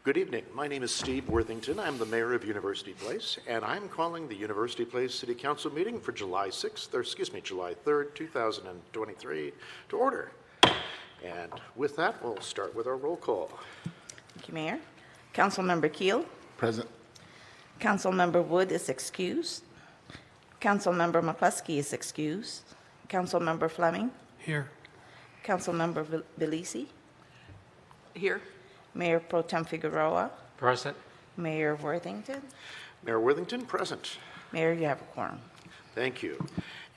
Good evening. My name is Steve Worthington. I'm the mayor of University Place, and I'm calling the University Place City Council meeting for July 3rd, 2023 to order. And with that, we'll start with our roll call. Thank you, Mayor. Councilmember Keel. Present. Councilmember Wood is excused. Councilmember McCluskey is excused. Councilmember Fleming. Here. Councilmember Belisi. Here. Mayor Pro Tem Figueroa. Present. Mayor Worthington. Mayor Worthington, present. Mayor, you have a quorum. Thank you.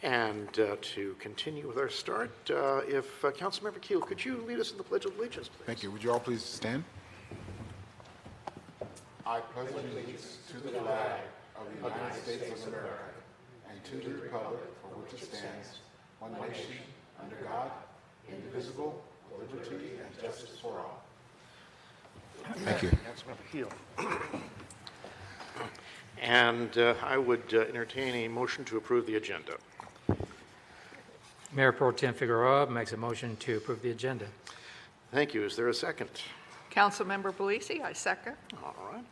And to continue with our start, if Councilmember Keel, could you lead us in the Pledge of Allegiance, please? Thank you. Would you all please stand? I pledge allegiance to the flag of the United States of America and to the republic for which it stands, one nation, under God, indivisible, with liberty and justice for all. Thank you. Councilmember Keel. And I would entertain a motion to approve the agenda. Mayor Pro Tem Figueroa makes a motion to approve the agenda. Thank you. Is there a second? Councilmember Belisi, I second. All right.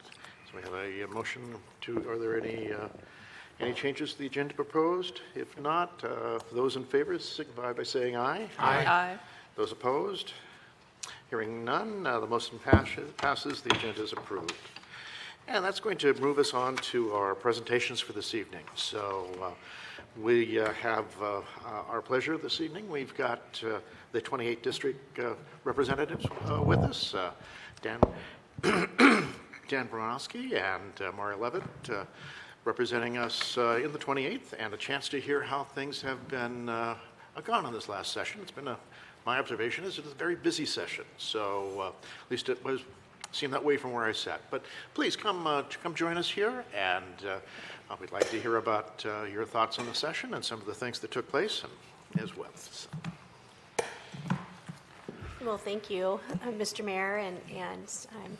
So we have a motion to, are there any changes to the agenda proposed? If not, those in favor signify by saying aye. Aye. Those opposed? Hearing none, the motion passes. The agenda is approved. And that's going to move us on to our presentations for this evening. So we have our pleasure this evening. We've got the 28th District representatives with us, Dan Bronowski and Mario Levitt, representing us in the 28th, and a chance to hear how things have been gone on this last session. It's been my observation is it's a very busy session, so at least it seemed that way from where I sat. But please come join us here, and we'd like to hear about your thoughts on the session and some of the things that took place as well. So. Well, thank you, Mr. Mayor and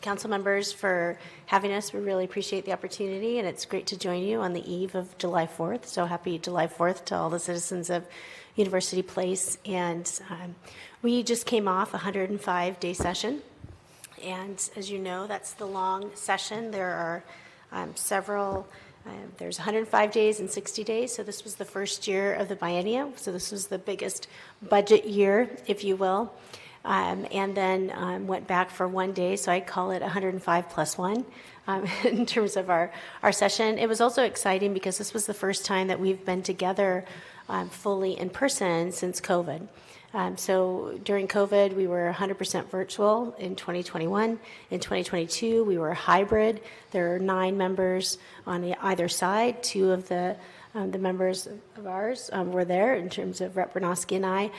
council members for having us. We really appreciate the opportunity, and it's great to join you on the eve of July 4th. So happy July 4th to all the citizens of University Place. And we just came off a 105-day session. And as you know, that's the long session. There are there's 105 days and 60 days. So this was the first year of the biennium. So this was the biggest budget year, if you will. And then went back for 1 day, so I call it 105 plus 1 in terms of our session. It was also exciting because this was the first time that we've been together fully in person since COVID. So during COVID, we were 100% virtual in 2021. In 2022, we were hybrid. There are 9 members on either side. 2 of the members of ours were there in terms of Rep. Bronowski and I.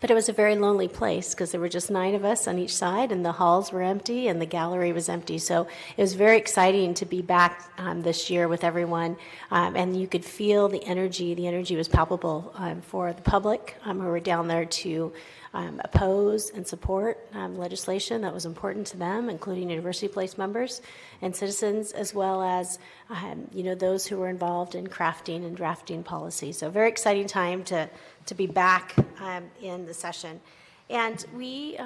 But it was a very lonely place because there were just 9 of us on each side, and the halls were empty and the gallery was empty. So it was very exciting to be back this year with everyone, and you could feel the energy. The energy was palpable for the public who were down there to oppose and support legislation that was important to them, including University Place members and citizens, as well as those who were involved in crafting and drafting policy. So very exciting time to be back in the session. And we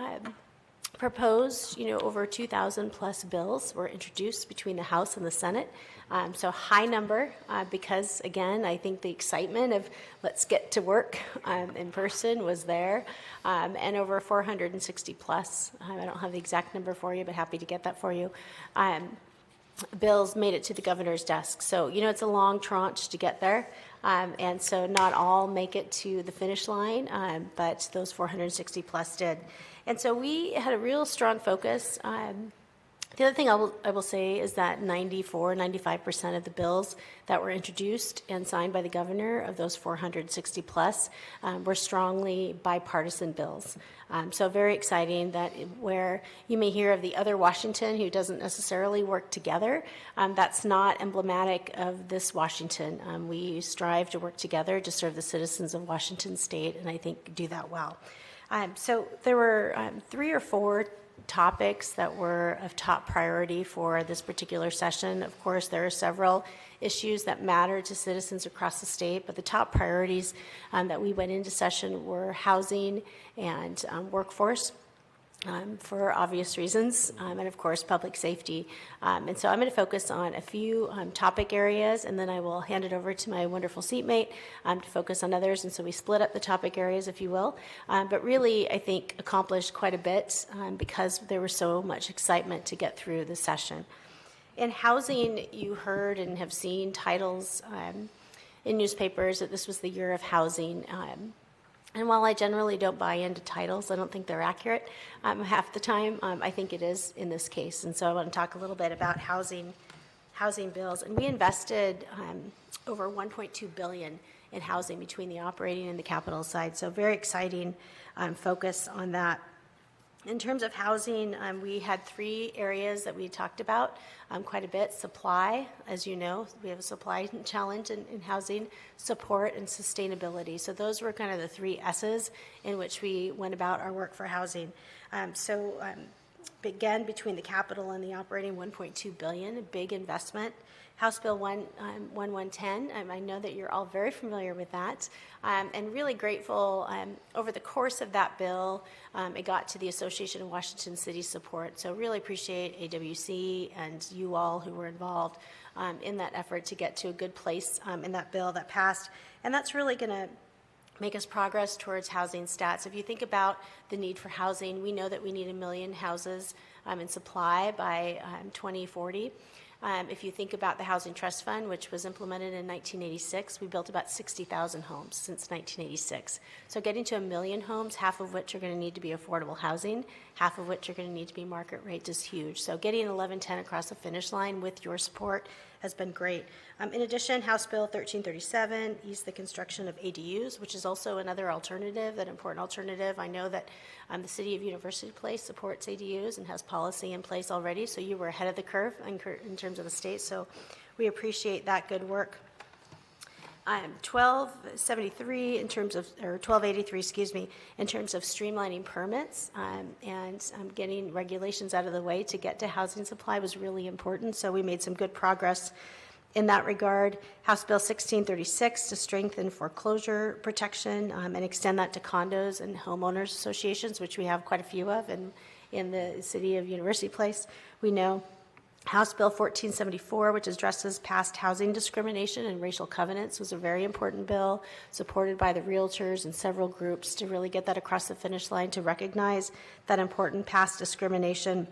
proposed, over 2,000 plus bills were introduced between the House and the Senate. So high number because, again, I think the excitement of let's get to work in person was there. And over 460 plus, I don't have the exact number for you, but happy to get that for you, bills made it to the governor's desk. So, it's a long tranche to get there. And so not all make it to the finish line, but those 460 plus did. And so we had a real strong focus. The other thing I will say is that 95% of the bills that were introduced and signed by the governor of those 460 plus were strongly bipartisan bills. So very exciting that where you may hear of the other Washington who doesn't necessarily work together, that's not emblematic of this Washington. We strive to work together to serve the citizens of Washington State, and I think do that well. So there were 3 or 4 topics that were of top priority for this particular session. Of course, there are several issues that matter to citizens across the state, but the top priorities that we went into session were housing and workforce. for obvious reasons, and of course, public safety. And so I'm going to focus on a few topic areas, and then I will hand it over to my wonderful seatmate to focus on others. And so we split up the topic areas, if you will. But really, I think, accomplished quite a bit because there was so much excitement to get through the session. In housing, you heard and have seen titles in newspapers that this was the year of housing. And while I generally don't buy into titles, I don't think they're accurate half the time. I think it is in this case. And so I want to talk a little bit about housing bills. And we invested over $1.2 billion in housing between the operating and the capital side. So very exciting focus on that. In terms of housing, we had 3 areas that we talked about quite a bit. Supply, as you know, we have a supply challenge in housing, support, and sustainability. So those were kind of the 3 S's in which we went about our work for housing. Again, between the capital and the operating, $1.2 billion, a big investment. House Bill 1110, I know that you're all very familiar with that, and really grateful. Over the course of that bill, it got to the Association of Washington Cities support, so really appreciate AWC and you all who were involved in that effort to get to a good place in that bill that passed, and that's really going to make us progress towards housing stats. If you think about the need for housing, we know that we need 1 million houses in supply by 2040. If you think about the Housing Trust Fund, which was implemented in 1986, we built about 60,000 homes since 1986. So getting to 1 million homes, half of which are going to need to be affordable housing, half of which are going to need to be market rate, is huge. So getting 1110 across the finish line with your support has been great. In addition, House Bill 1337 eased the construction of ADUs, which is also another alternative, an important alternative. I know that the City of University Place supports ADUs and has policy in place already, so you were ahead of the curve in terms of the state, so we appreciate that good work. 1273 in terms of, or 1283, excuse me, in terms of streamlining permits and getting regulations out of the way to get to housing supply was really important. So we made some good progress in that regard. House Bill 1636 to strengthen foreclosure protection and extend that to condos and homeowners associations, which we have quite a few of in the City of University Place, we know. House Bill 1474, which addresses past housing discrimination and racial covenants, was a very important bill, supported by the realtors and several groups to really get that across the finish line to recognize that important past discrimination.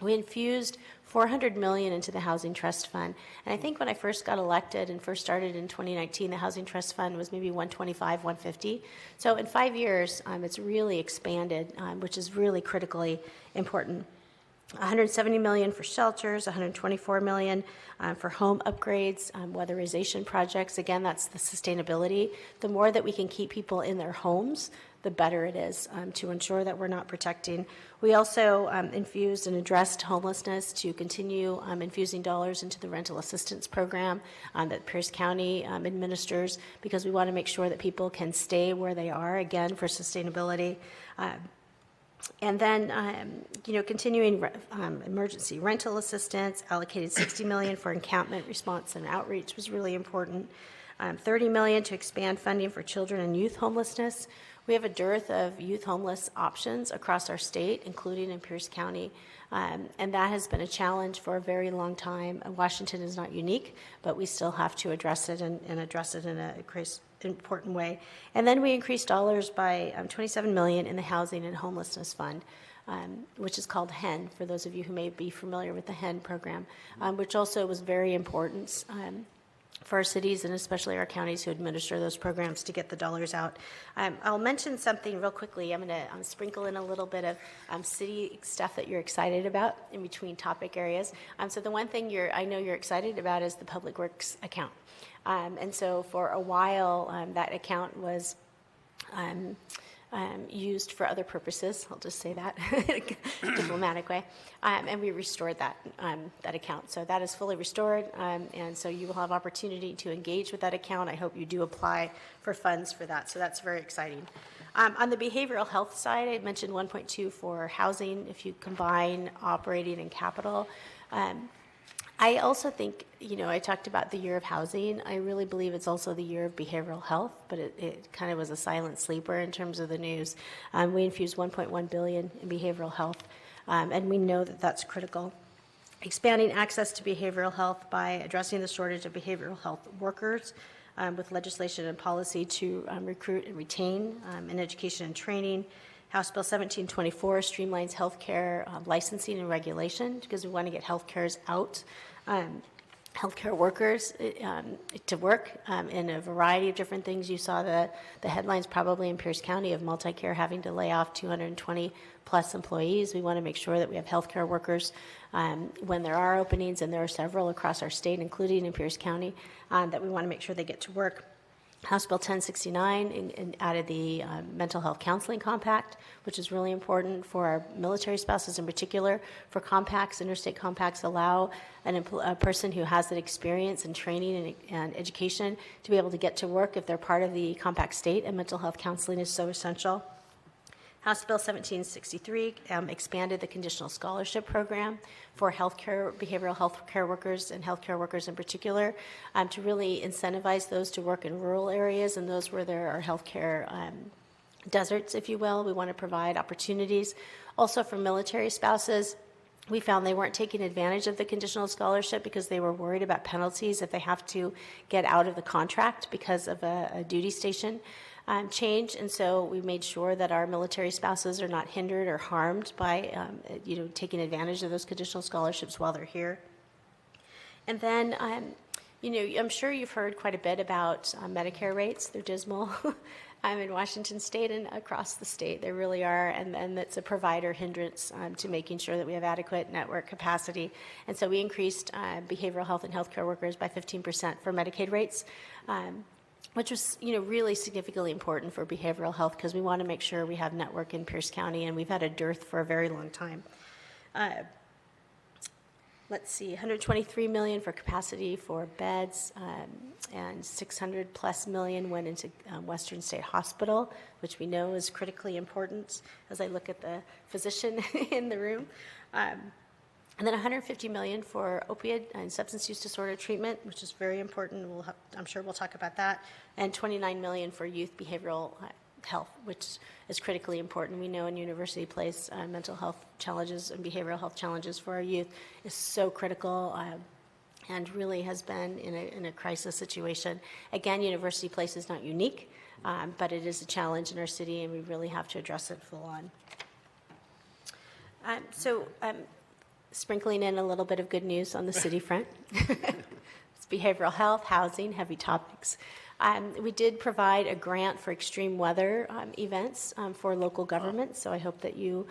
We infused $400 million into the Housing Trust Fund. And I think when I first got elected and first started in 2019, the Housing Trust Fund was maybe 125, 150. So in 5 years, it's really expanded, which is really critically important. $170 million for shelters, $124 million for home upgrades, weatherization projects. Again, that's the sustainability. The more that we can keep people in their homes, the better it is to ensure that we're not protecting. We also infused and addressed homelessness to continue infusing dollars into the rental assistance program that Pierce County administers, because we want to make sure that people can stay where they are, again, for sustainability. And then, continuing emergency rental assistance, allocated $60 million for encampment response and outreach was really important. $30 million to expand funding for children and youth homelessness. We have a dearth of youth homeless options across our state, including in Pierce County, and that has been a challenge for a very long time. Washington is not unique, but we still have to address it and address it in a important way. And then we increased dollars by $27 million in the Housing and Homelessness Fund, which is called HEN, for those of you who may be familiar with the HEN program, which also was very important for our cities and especially our counties who administer those programs to get the dollars out. I'll mention something real quickly. I'm going to sprinkle in a little bit of city stuff that you're excited about in between topic areas. So the one thing I know you're excited about is the Public Works account. And so for a while, that account was used for other purposes. I'll just say that in a diplomatic way. And we restored that account. So that is fully restored, and so you will have opportunity to engage with that account. I hope you do apply for funds for that. So that's very exciting. On the behavioral health side, I mentioned 1.2 for housing. If you combine operating and capital, I also think, I talked about the year of housing. I really believe it's also the year of behavioral health, but it kind of was a silent sleeper in terms of the news. We infused $1.1 billion in behavioral health, and we know that that's critical. Expanding access to behavioral health by addressing the shortage of behavioral health workers with legislation and policy to recruit and retain in education and training. House Bill 1724 streamlines healthcare licensing and regulation because we want to get healthcare out, healthcare workers to work in a variety of different things. You saw the headlines probably in Pierce County of MultiCare having to lay off 220 plus employees. We want to make sure that we have healthcare workers when there are openings, and there are several across our state, including in Pierce County, that we want to make sure they get to work. House Bill 1069 and added the Mental Health Counseling Compact, which is really important for our military spouses in particular. For compacts, interstate compacts allow a person who has that experience and training and education to be able to get to work if they're part of the compact state, and mental health counseling is so essential. House Bill 1763 expanded the conditional scholarship program for healthcare, behavioral health care workers and healthcare workers in particular, to really incentivize those to work in rural areas and those where there are healthcare deserts, if you will. We want to provide opportunities. Also for military spouses, we found they weren't taking advantage of the conditional scholarship because they were worried about penalties if they have to get out of the contract because of a duty station change, and so we made sure that our military spouses are not hindered or harmed by, taking advantage of those conditional scholarships while they're here. And then, I'm sure you've heard quite a bit about Medicare rates. They're dismal. In Washington State and across the state, there really are, and that's a provider hindrance to making sure that we have adequate network capacity. And so we increased behavioral health and healthcare workers by 15% for Medicaid rates. Which was, really significantly important for behavioral health because we want to make sure we have network in Pierce County, and we've had a dearth for a very long time. Let's see, $123 million for capacity for beds, and $600+ million went into Western State Hospital, which we know is critically important as I look at the physician in the room. And then $150 million for opioid and substance use disorder treatment, which is very important. I'm sure we'll talk about that. And $29 million for youth behavioral health, which is critically important. We know in University Place, mental health challenges and behavioral health challenges for our youth is so critical and really has been in a crisis situation. Again, University Place is not unique, but it is a challenge in our city, and we really have to address it full on. Sprinkling in a little bit of good news on the city front. It's behavioral health, housing, heavy topics. We did provide a grant for extreme weather events for local government, so I hope that you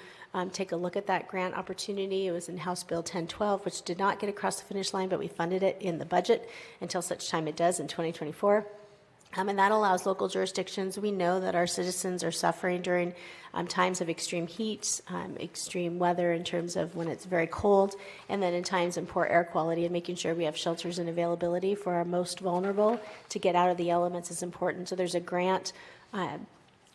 take a look at that grant opportunity. It was in House Bill 1012, which did not get across the finish line, but we funded it in the budget until such time it does in 2024. And that allows local jurisdictions. We know that our citizens are suffering during times of extreme heat, extreme weather in terms of when it's very cold, and then in times of poor air quality, and making sure we have shelters and availability for our most vulnerable to get out of the elements is important. So there's a grant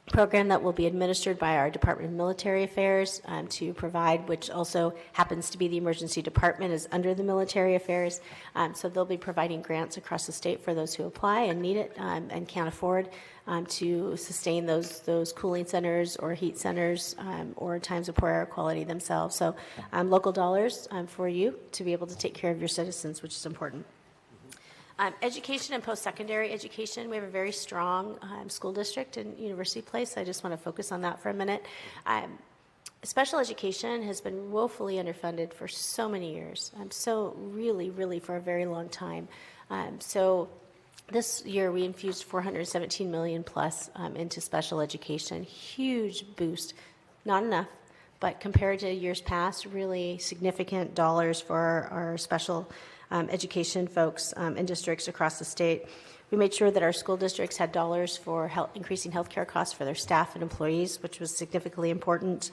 program that will be administered by our Department of Military Affairs to provide, which also happens to be the emergency department is under the military affairs. So they'll be providing grants across the state for those who apply and need it and can't afford to sustain those cooling centers or heat centers or times of poor air quality themselves. So local dollars for you to be able to take care of your citizens, which is important. Education and post-secondary education, we have a very strong school district in University Place. I just want to focus on that for a minute. Special education has been woefully underfunded for so many years, so really for a very long time. So this year we infused $417 million plus into special education, huge boost, not enough, but compared to years past, really significant dollars for our special education folks in districts across the state. We made sure that our school districts had dollars for increasing healthcare costs for their staff and employees, which was significantly important.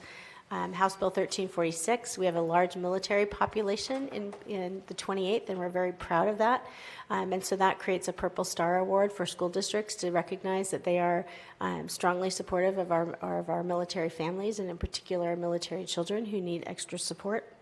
House Bill 1346, we have a large military population in the 28th, and we're very proud of that. And so that creates a Purple Star Award for school districts to recognize that they are strongly supportive of our military families, and in particular our military children who need extra support.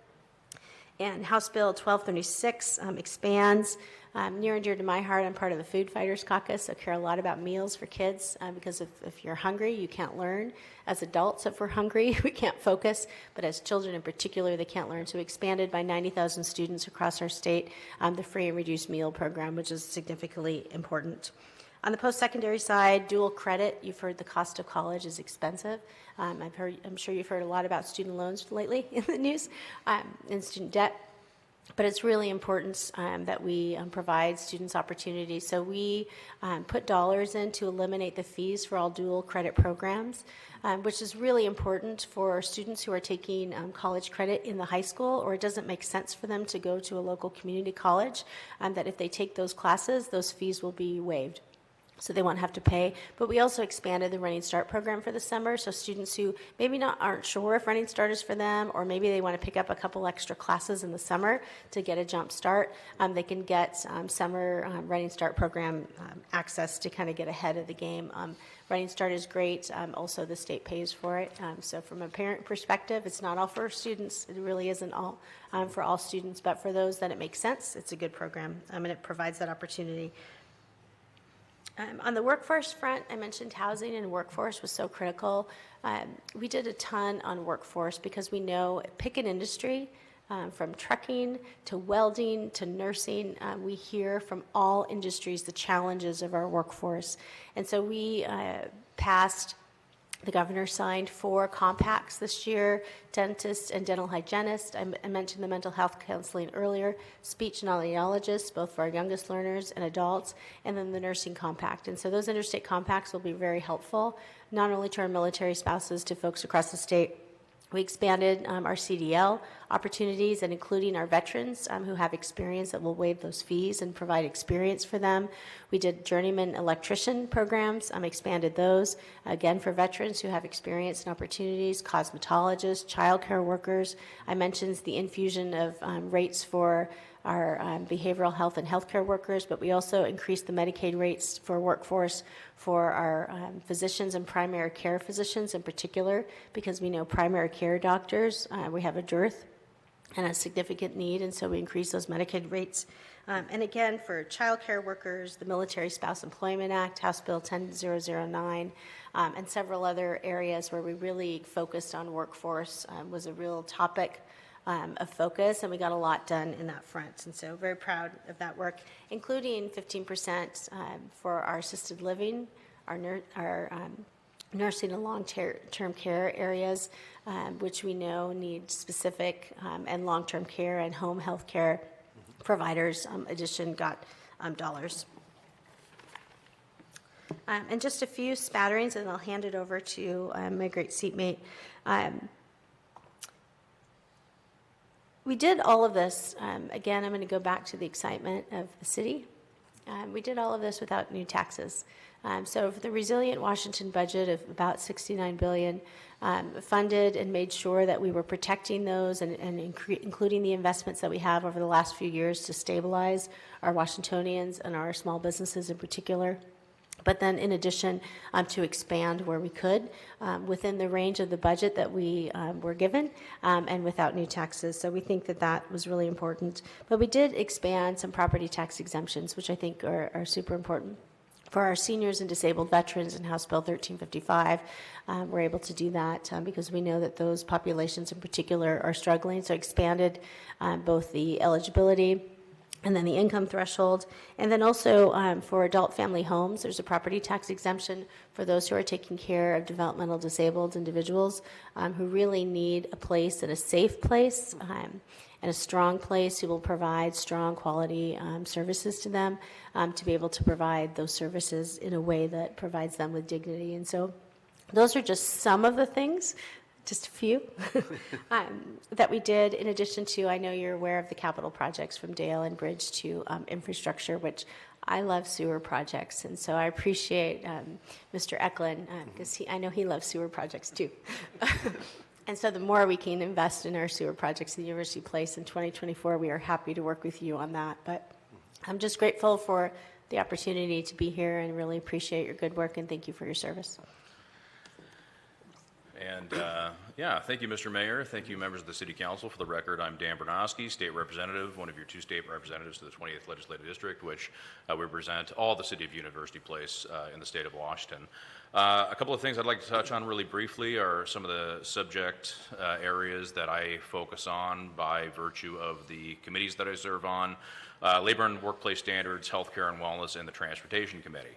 And House Bill 1236 expands. Near and dear to my heart, I'm part of the Food Fighters Caucus, so I care a lot about meals for kids because if you're hungry, you can't learn. As adults, if we're hungry, we can't focus, but as children in particular, they can't learn. So we expanded by 90,000 students across our state the free and reduced meal program, which is significantly important. On the post-secondary side, dual credit, you've heard the cost of college is expensive. I'm sure you've heard a lot about student loans lately in the news and student debt. But it's really important that we provide students opportunities. So we put dollars in to eliminate the fees for all dual credit programs, which is really important for students who are taking college credit in the high school, or it doesn't make sense for them to go to a local community college, that if they take those classes, those fees will be waived. So they won't have to pay. But we also expanded the Running Start program for the summer, so students who maybe aren't sure if Running Start is for them, or maybe they want to pick up a couple extra classes in the summer to get a jump start, they can get summer Running Start program access to kind of get ahead of the game. Running Start is great. Also, the state pays for it. So from a parent perspective, it's not all for students. It really isn't all for all students, but for those that it makes sense, it's a good program, and it provides that opportunity. On the workforce front, I mentioned housing and workforce was so critical. We did a ton on workforce because we know, pick an industry, from trucking to welding to nursing, we hear from all industries the challenges of our workforce. And so we passed, the governor signed 4 compacts this year: dentists and dental hygienists. I mentioned the mental health counseling earlier, speech and audiologists, both for our youngest learners and adults, and then the nursing compact. And so those interstate compacts will be very helpful, not only to our military spouses, to folks across the state. We expanded our CDL opportunities, and including our veterans who have experience, that will waive those fees and provide experience for them. We did journeyman electrician programs, expanded those, again, for veterans who have experience and opportunities, cosmetologists, child care workers. I mentioned the infusion of rates for our behavioral health and healthcare workers, but we also increased the Medicaid rates for workforce for our physicians and primary care physicians in particular, because we know primary care doctors, we have a dearth and a significant need, and so we increased those Medicaid rates. And again, for child care workers, the Military Spouse Employment Act, House Bill 10009, and several other areas where we really focused on workforce was a real topic of focus, and we got a lot done in that front. And so very proud of that work, including 15% for our assisted living, our nursing and long-term care areas, which we know need specific and long-term care and home health care providers. Addition got dollars. And just a few spatterings, and I'll hand it over to my great seatmate. We did all of this, again, I'm going to go back to the excitement of the city. We did all of this without new taxes. So for the Resilient Washington budget of about $69 billion, funded and made sure that we were protecting those and including the investments that we have over the last few years to stabilize our Washingtonians and our small businesses in particular. But then in addition, to expand where we could within the range of the budget that we were given and without new taxes. So we think that that was really important. But we did expand some property tax exemptions, which I think are super important. For our seniors and disabled veterans in House Bill 1355, we're able to do that because we know that those populations in particular are struggling. So expanded both the eligibility and then the income threshold. And then also for adult family homes, there's a property tax exemption for those who are taking care of developmental disabled individuals who really need a place and a safe place and a strong place who will provide strong quality services to them to be able to provide those services in a way that provides them with dignity. And so those are just some of the things, just a few, that we did in addition to, I know you're aware of the capital projects from Dale and Bridge to infrastructure, which I love sewer projects. And so I appreciate Mr. Eklund because I know he loves sewer projects too. And so the more we can invest in our sewer projects in University Place in 2024, we are happy to work with you on that. But I'm just grateful for the opportunity to be here and really appreciate your good work, and thank you for your service. And yeah, thank you, Mr. Mayor. Thank you, members of the City Council. For the record, I'm Dan Bernowski, State Representative, one of your 2 state representatives to the 28th Legislative District, which we represent all the City of University Place in the state of Washington. A couple of things I'd like to touch on really briefly are some of the subject areas that I focus on by virtue of the committees that I serve on: labor and workplace standards, healthcare and wellness, and the Transportation Committee.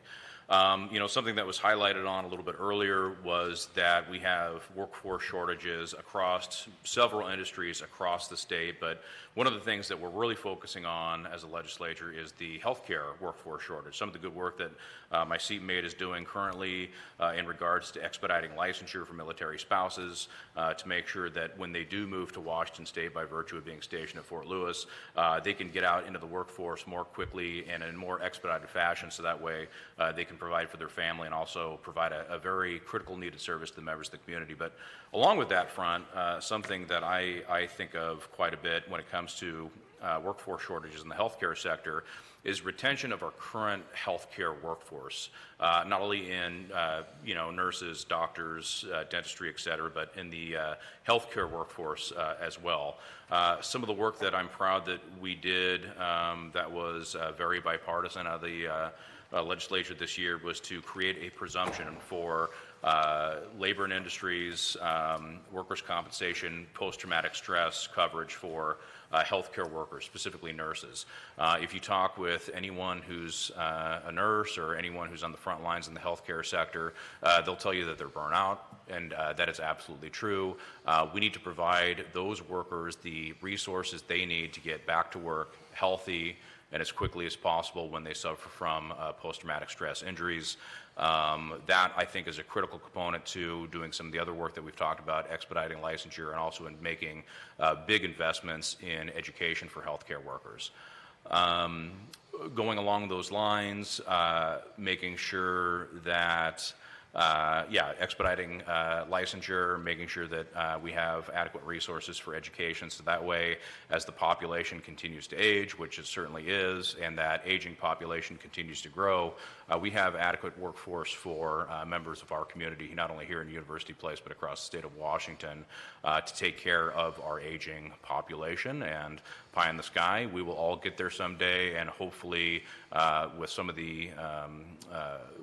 Something that was highlighted on a little bit earlier was that we have workforce shortages across several industries across the state, but one of the things that we're really focusing on as a legislature is the healthcare workforce shortage. Some of the good work that my seatmate is doing currently in regards to expediting licensure for military spouses to make sure that when they do move to Washington State by virtue of being stationed at Fort Lewis, they can get out into the workforce more quickly and in a more expedited fashion, so that way they can provide for their family and also provide a very critical needed service to the members of the community. But along with that front, something that I think of quite a bit when it comes to workforce shortages in the healthcare sector is retention of our current healthcare workforce, not only in nurses, doctors, dentistry, et cetera, but in the healthcare workforce as well. Some of the work that I'm proud that we did that was very bipartisan out of the legislature this year was to create a presumption for labor and industries, workers' compensation, post-traumatic stress coverage for healthcare workers, specifically nurses. If you talk with anyone who's a nurse or anyone who's on the front lines in the healthcare sector, they'll tell you that they're burnt out, and that is absolutely true. We need to provide those workers the resources they need to get back to work healthy and as quickly as possible when they suffer from post-traumatic stress injuries. That, I think, is a critical component to doing some of the other work that we've talked about, expediting licensure, and also in making big investments in education for healthcare workers. Going along those lines, making sure that expediting licensure, making sure that we have adequate resources for education, so that way, as the population continues to age, which it certainly is, and that aging population continues to grow, we have adequate workforce for members of our community, not only here in University Place, but across the state of Washington, to take care of our aging population. And pie in the sky, we will all get there someday, and hopefully with some of the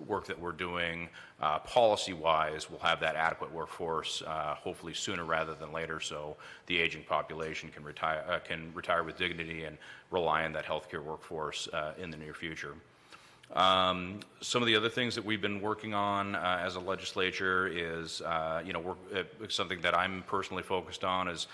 work that we're doing policy-wise, we'll have that adequate workforce hopefully sooner rather than later, so the aging population can retire with dignity and rely on that healthcare workforce in the near future. Some of the other things that we've been working on as a legislature is, something that I'm personally focused on is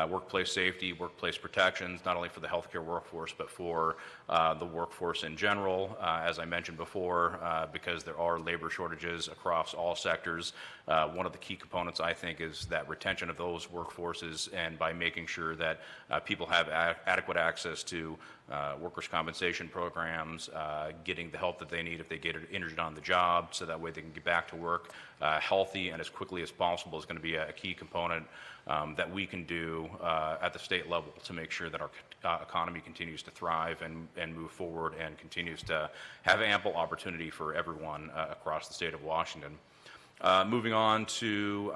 workplace safety, workplace protections, not only for the healthcare workforce, but for the workforce in general. As I mentioned before, because there are labor shortages across all sectors, one of the key components, I think, is that retention of those workforces, and by making sure that people have adequate access to workers' compensation programs, getting the help that they need if they get injured on the job, so that way they can get back to work healthy and as quickly as possible, is going to be a key component that we can do at the state level to make sure that our economy continues to thrive and move forward and continues to have ample opportunity for everyone across the state of Washington. Moving on to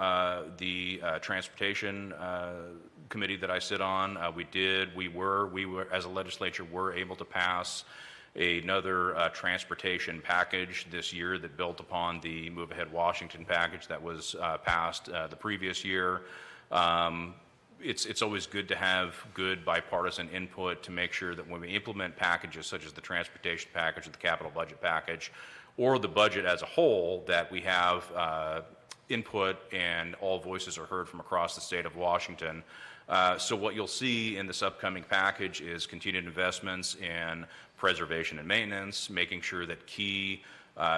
the Transportation Committee that I sit on, we were as a legislature were able to pass another transportation package this year that built upon the Move Ahead Washington package that was passed the previous year. It's always good to have good bipartisan input to make sure that when we implement packages such as the transportation package or the capital budget package or the budget as a whole, that we have input and all voices are heard from across the state of Washington. So what you'll see in this upcoming package is continued investments in preservation and maintenance, making sure that key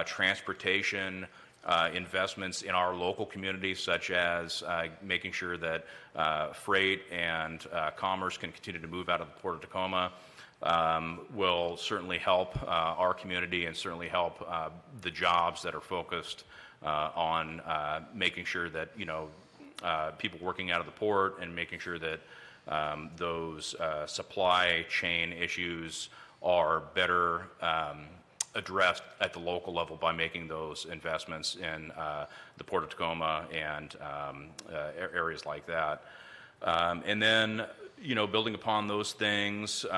transportation investments in our local communities, such as making sure that freight and commerce can continue to move out of the Port of Tacoma, will certainly help our community and certainly help the jobs that are focused on making sure that people working out of the port and making sure that those supply chain issues are better addressed at the local level by making those investments in the Port of Tacoma and areas like that. And then, building upon those things, we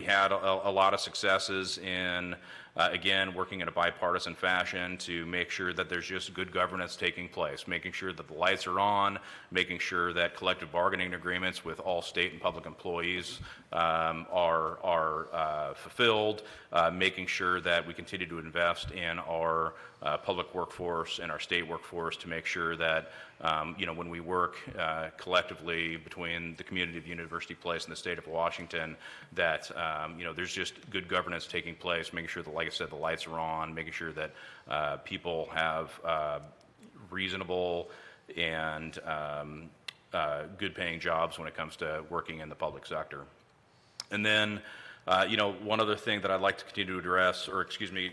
had a lot of successes in, again, working in a bipartisan fashion to make sure that there's just good governance taking place, making sure that the lights are on, making sure that collective bargaining agreements with all state and public employees are fulfilled, making sure that we continue to invest in our public workforce and our state workforce to make sure that when we work collectively between the community of University Place and the state of Washington, that there's just good governance taking place, making sure that, like I said, the lights are on, making sure that people have reasonable and good paying jobs when it comes to working in the public sector. And then one other thing that I'd like to continue to address, or continue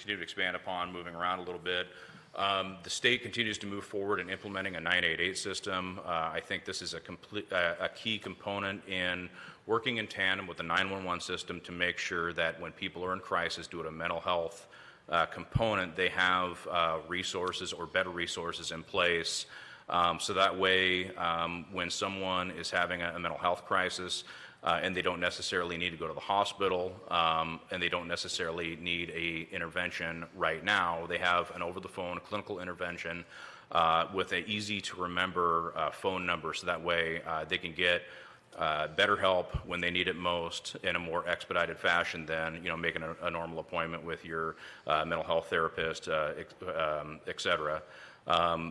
to expand upon, moving around a little bit. The state continues to move forward in implementing a 988 system. I think this is a key component in working in tandem with the 911 system to make sure that when people are in crisis due to a mental health component, they have resources or better resources in place. So that way, when someone is having a mental health crisis, and they don't necessarily need to go to the hospital, and they don't necessarily need a intervention right now. They have an over-the-phone clinical intervention with an easy-to-remember phone number, so that way they can get better help when they need it most in a more expedited fashion than making a normal appointment with your mental health therapist, et cetera.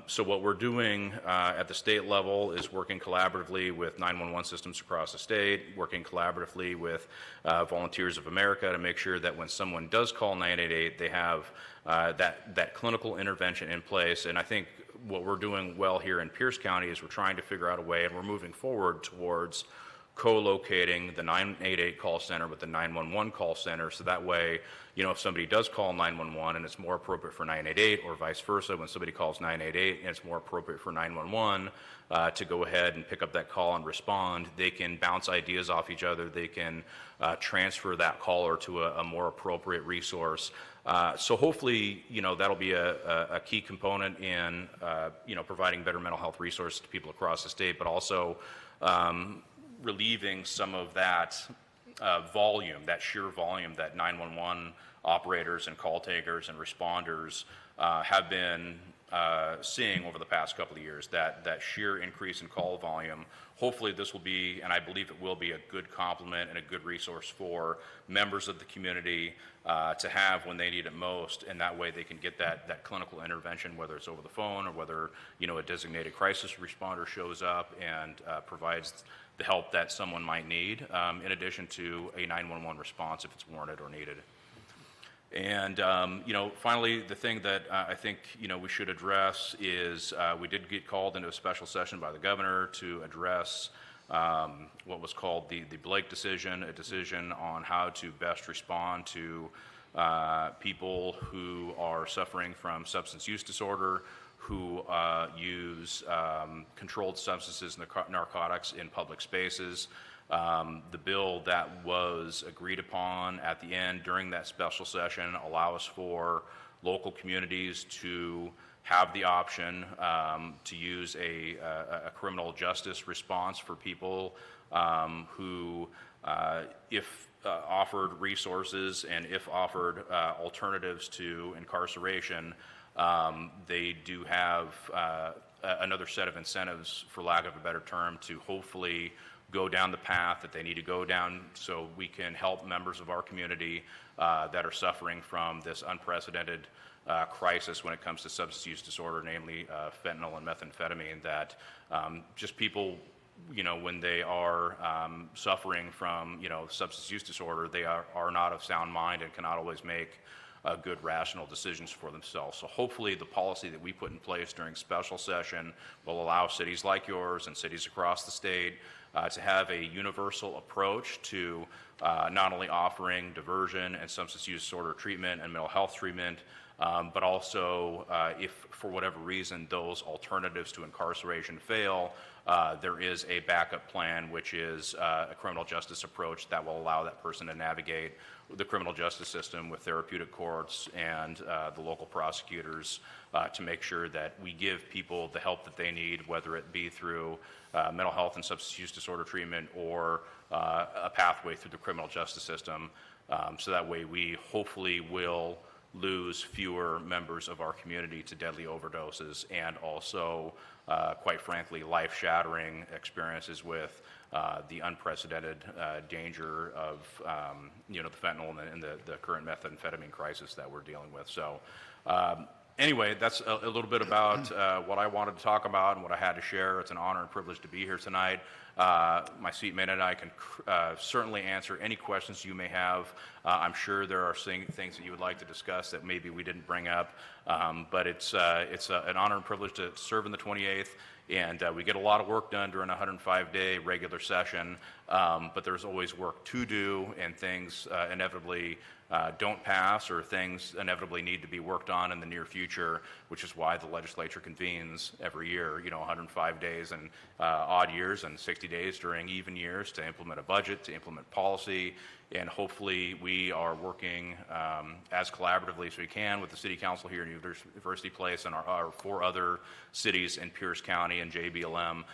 So what we're doing at the state level is working collaboratively with 911 systems across the state, working collaboratively with Volunteers of America to make sure that when someone does call 988, they have that clinical intervention in place. And I think what we're doing well here in Pierce County is we're trying to figure out a way, and we're moving forward towards co-locating the 988 call center with the 911 call center, so that way, if somebody does call 911 and it's more appropriate for 988, or vice versa, when somebody calls 988 and it's more appropriate for 911 to go ahead and pick up that call and respond, they can bounce ideas off each other, they can transfer that caller to a more appropriate resource. So hopefully, that'll be a key component in, providing better mental health resources to people across the state, but also relieving some of that volume, that sheer volume that 911 operators and call takers and responders have been seeing over the past couple of years, that sheer increase in call volume. Hopefully this will be, and I believe it will be, a good complement and a good resource for members of the community to have when they need it most, and that way they can get that clinical intervention, whether it's over the phone or whether a designated crisis responder shows up and provides the help that someone might need, in addition to a 911 response if it's warranted or needed. And finally, the thing that I think we should address is we did get called into a special session by the governor to address what was called the Blake decision, a decision on how to best respond to people who are suffering from substance use disorder, who use controlled substances and narcotics in public spaces. The bill that was agreed upon at the end during that special session allows for local communities to have the option to use a criminal justice response for people who, if offered resources and if offered alternatives to incarceration, they do have another set of incentives, for lack of a better term, to hopefully go down the path that they need to go down, so we can help members of our community that are suffering from this unprecedented crisis when it comes to substance use disorder, namely fentanyl and methamphetamine, that just people, when they are suffering from, substance use disorder, they are not of sound mind and cannot always make good rational decisions for themselves. So hopefully the policy that we put in place during special session will allow cities like yours and cities across the state to have a universal approach to not only offering diversion and substance use disorder treatment and mental health treatment But also, if for whatever reason those alternatives to incarceration fail, there is a backup plan, which is a criminal justice approach that will allow that person to navigate the criminal justice system with therapeutic courts and the local prosecutors to make sure that we give people the help that they need, whether it be through mental health and substance use disorder treatment or a pathway through the criminal justice system. So that way we hopefully will lose fewer members of our community to deadly overdoses and also, quite frankly, life-shattering experiences with the unprecedented danger of, the fentanyl and the current methamphetamine crisis that we're dealing with. So anyway, that's a little bit about what I wanted to talk about and what I had to share. It's an honor and privilege to be here tonight. My seatmate and I can certainly answer any questions you may have. I'm sure there are things that you would like to discuss that maybe we didn't bring up, but it's an honor and privilege to serve in the 28th, and we get a lot of work done during a 105-day regular session, but there's always work to do, and things inevitably don't pass, or things inevitably need to be worked on in the near future, which is why the legislature convenes every year, 105 days and odd years and 60 days during even years to implement a budget, to implement policy, and hopefully we are working as collaboratively as we can with the City Council here in University Place and our 4 other cities in Pierce County and JBLM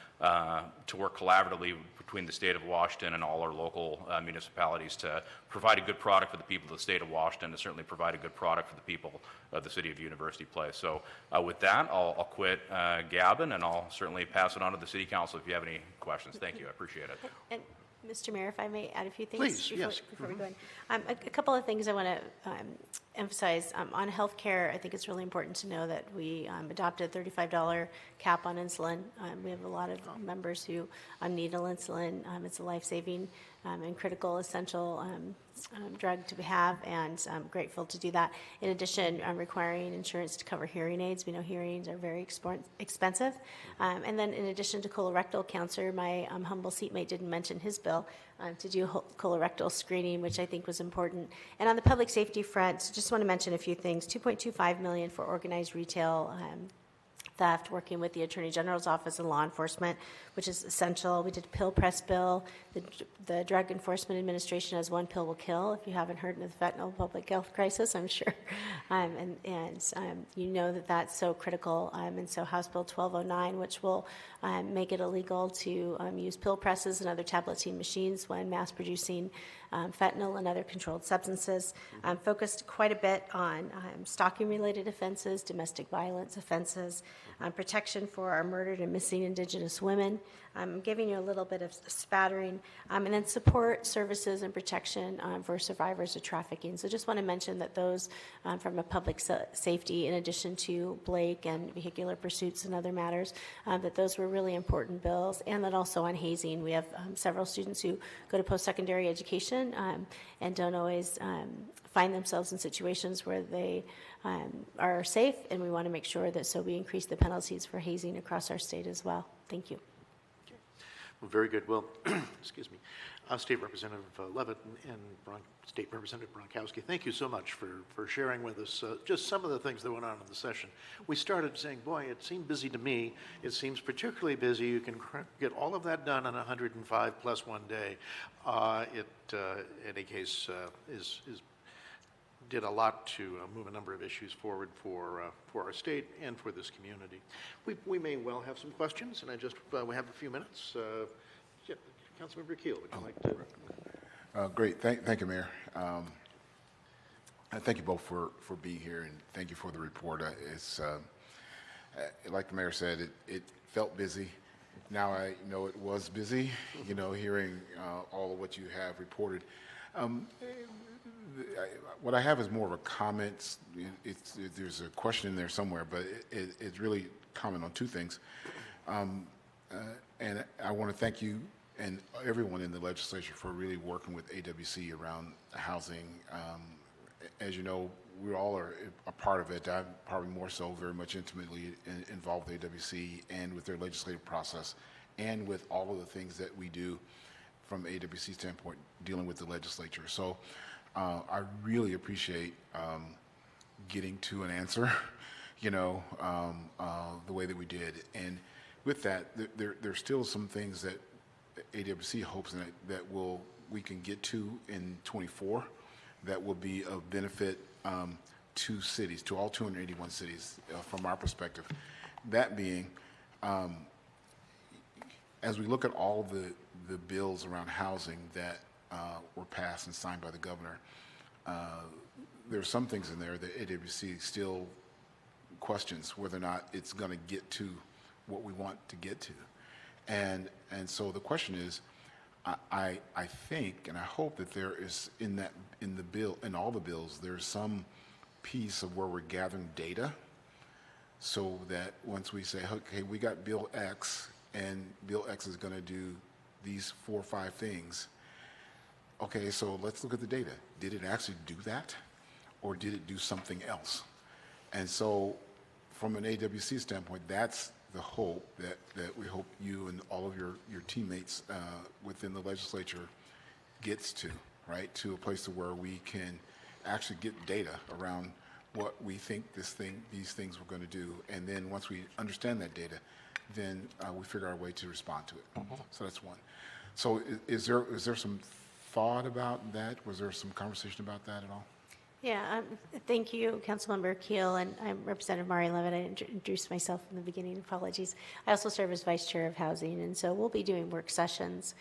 to work collaboratively between the state of Washington and all our local municipalities to provide a good product for the people of the state of Washington, and certainly provide a good product for the people of the city of University Place. So with that, I'll quit gabbing, and I'll certainly pass it on to the City Council if you have any questions. Thank you. I appreciate it. And Mr. Mayor, if I may add a few things Please, before, yes. before we go in. A couple of things I want to emphasize. On healthcare, I think it's really important to know that we adopted a $35 cap on insulin. We have a lot of members who need insulin. It's a life-saving and critical, essential drug to have, and I'm grateful to do that. In addition, requiring insurance to cover hearing aids. We know hearings are very expensive. And then in addition to colorectal cancer, my humble seatmate didn't mention his bill to do colorectal screening, which I think was important. And on the public safety front, just want to mention a few things. $2.25 million for organized retail theft, working with the Attorney General's office and law enforcement, which is essential. We did a pill press bill. The Drug Enforcement Administration has one pill will kill. If you haven't heard of the fentanyl public health crisis, I'm sure. And you know that that's so critical. And so House Bill 1209, which will make it illegal to use pill presses and other tableting machines when mass producing fentanyl and other controlled substances. Focused quite a bit on stalking-related offenses, domestic violence offenses, protection for our murdered and missing Indigenous women. I'm giving you a little bit of spattering, and then support services and protection for survivors of trafficking. So just want to mention that those from a public safety, in addition to Blake and vehicular pursuits and other matters, that those were really important bills, and that also on hazing. We have several students who go to post-secondary education and don't always find themselves in situations where they are safe, and we want to make sure that so we increase the penalties for hazing across our state as well. Thank you. Well, very good. Well, excuse me. State Representative Levitt and State Representative Bronkowski, thank you so much for sharing with us just some of the things that went on in the session. We started saying, boy, it seemed busy to me. It seems particularly busy. You can get all of that done in 105 plus 1 day. In any case, did a lot to move a number of issues forward for our state and for this community. We may well have some questions, and we have a few minutes. Councilmember Keel, would you like to? Great. Thank you, Mayor. Thank you both for being here, and thank you for the report. It's like the mayor said, it felt busy. Now I know it was busy, hearing all of what you have reported. What I have is more of a comment. There's a question in there somewhere, but it's really comment on 2 things. And I want to thank you and everyone in the legislature for really working with AWC around housing. As you know, we all are a part of it. I'm probably more so very much intimately involved with AWC and with their legislative process and with all of the things that we do from AWC standpoint dealing with the legislature. So I really appreciate getting to an answer, the way that we did. And with that, there's still some things that AWC hopes that we can get to in '24 that will be of benefit to cities, to all 281 cities, from our perspective. That being, as we look at all the bills around housing that were passed and signed by the governor, there are some things in there that AWC still questions whether or not it's going to get to what we want to get to. And so the question is, I think and I hope that there is in the bill, in all the bills, there's some piece of where we're gathering data, so that once we say, okay, we got Bill X, and Bill X is going to do these 4 or 5 things. Okay, so let's look at the data. Did it actually do that, or did it do something else? And so, from an AWC standpoint, that's the hope that we hope you and all of your teammates within the legislature gets to, right? To a place to where we can actually get data around what we think these things we're going to do, and then once we understand that data, then we figure our way to respond to it. So that's one. So is there some thought about that? Was there some conversation about that at all? Yeah, thank you, Councilmember Keel, and I'm Representative Mari Levitt. I introduced myself in the beginning, apologies. I also serve as Vice Chair of Housing, and so we'll be doing work sessions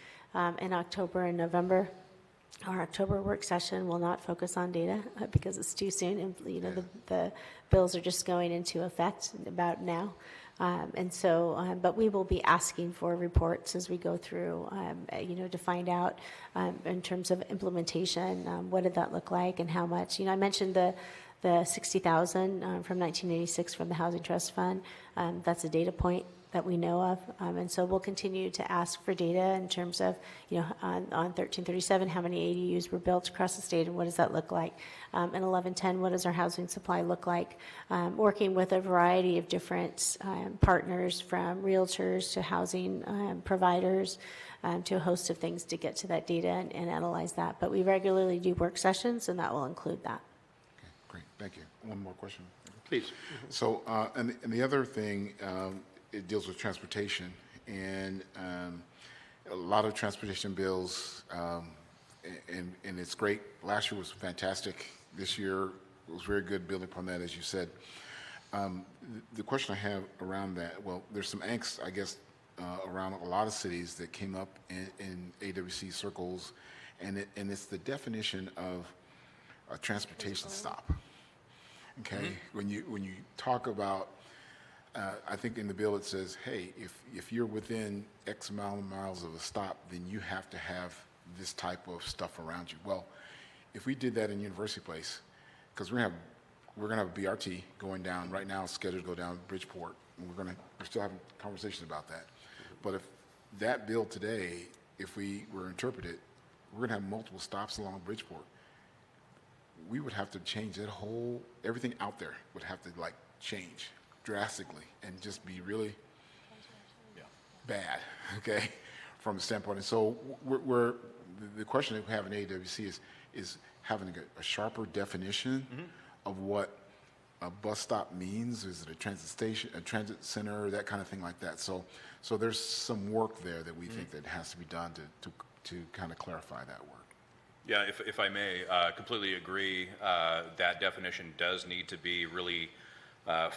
in October and November. Our October work session will not focus on data because it's too soon, and the bills are just going into effect about now. But we will be asking for reports as we go through, to find out in terms of implementation, what did that look like and how much. I mentioned the 60,000 from 1986 from the Housing Trust Fund. That's a data point that we know of, and so we'll continue to ask for data in terms of, on 1337, how many ADUs were built across the state and what does that look like? And 1110, what does our housing supply look like? Working with a variety of different partners, from realtors to housing providers, to a host of things to get to that data and analyze that. But we regularly do work sessions, and that will include that. Okay, great, thank you. One more question. Please. So, and the other thing, it deals with transportation, and a lot of transportation bills, and it's great. Last year was fantastic. This year was very good, building upon that, as you said. The question I have around that, well, there's some angst, I guess, around a lot of cities that came up in AWC circles, and it's the definition of a transportation stop. Okay, when you talk about, I think in the bill it says, hey, if you're within X amount of miles of a stop, then you have to have this type of stuff around you. Well, if we did that in University Place, because we're gonna have a BRT going down right now, it's scheduled to go down Bridgeport, and we're still having conversations about that. But if that bill today, if we were interpreted, we're gonna have multiple stops along Bridgeport. We would have to change that everything out there would have to change drastically and just be really bad, okay, from the standpoint. And so the question that we have in AWC is having a sharper definition of what a bus stop means. Is it a transit station, a transit center, that kind of thing like that? So there's some work there that we think that has to be done to kind of clarify that work. Yeah, if I may, completely agree. That definition does need to be really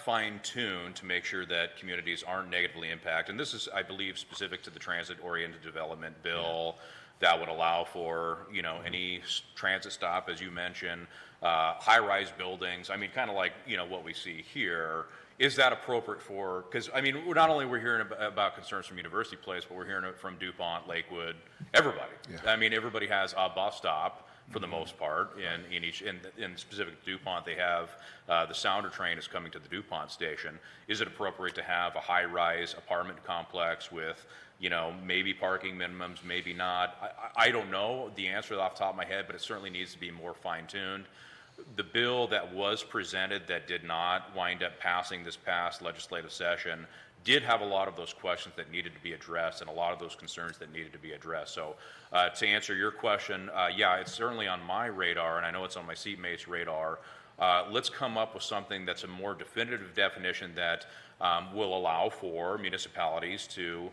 fine-tuned to make sure that communities aren't negatively impacted. And this is, I believe, specific to the transit-oriented development bill that would allow for, any transit stop, as you mentioned, high-rise buildings. I mean, kind of like, what we see here. Is that appropriate for, because, not only we're hearing about concerns from University Place, but we're hearing it from DuPont, Lakewood, everybody. Yeah. Everybody has a bus stop for the most part. In specific to DuPont, they have the Sounder train is coming to the DuPont station. Is it appropriate to have a high-rise apartment complex with, maybe parking minimums, maybe not? I don't know the answer off the top of my head, but it certainly needs to be more fine-tuned. The bill that was presented that did not wind up passing this past legislative session did have a lot of those questions that needed to be addressed and a lot of those concerns that needed to be addressed. So to answer your question, yeah, it's certainly on my radar, and I know it's on my seatmates' radar, let's come up with something that's a more definitive definition that will allow for municipalities to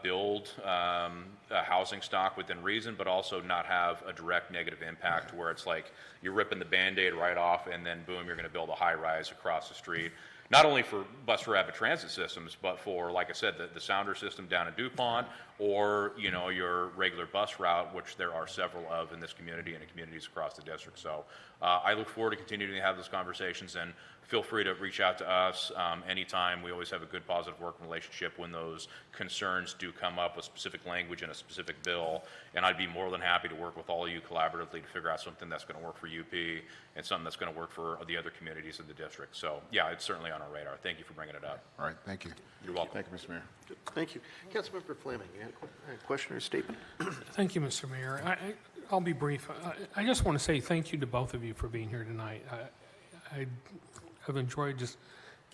build a housing stock within reason, but also not have a direct negative impact where it's like you're ripping the Band-Aid right off and then boom, you're going to build a high-rise across the street. Not only for bus rapid transit systems, but for, like I said, the sounder system down in DuPont, or your regular bus route, which there are several of in this community and in communities across the district. So I look forward to continuing to have those conversations, and feel free to reach out to us anytime. We always have a good, positive working relationship when those concerns do come up with specific language in a specific bill, and I'd be more than happy to work with all of you collaboratively to figure out something that's going to work for UP and something that's going to work for the other communities in the district. So yeah, it's certainly on our radar. Thank you for bringing it up. All right, thank you. You're welcome. Thank you, Mr. Mayor. Thank you. Councilmember Fleming, you had a question or statement? Thank you, Mr. Mayor. I'll be brief. I just want to say thank you to both of you for being here tonight. I've enjoyed just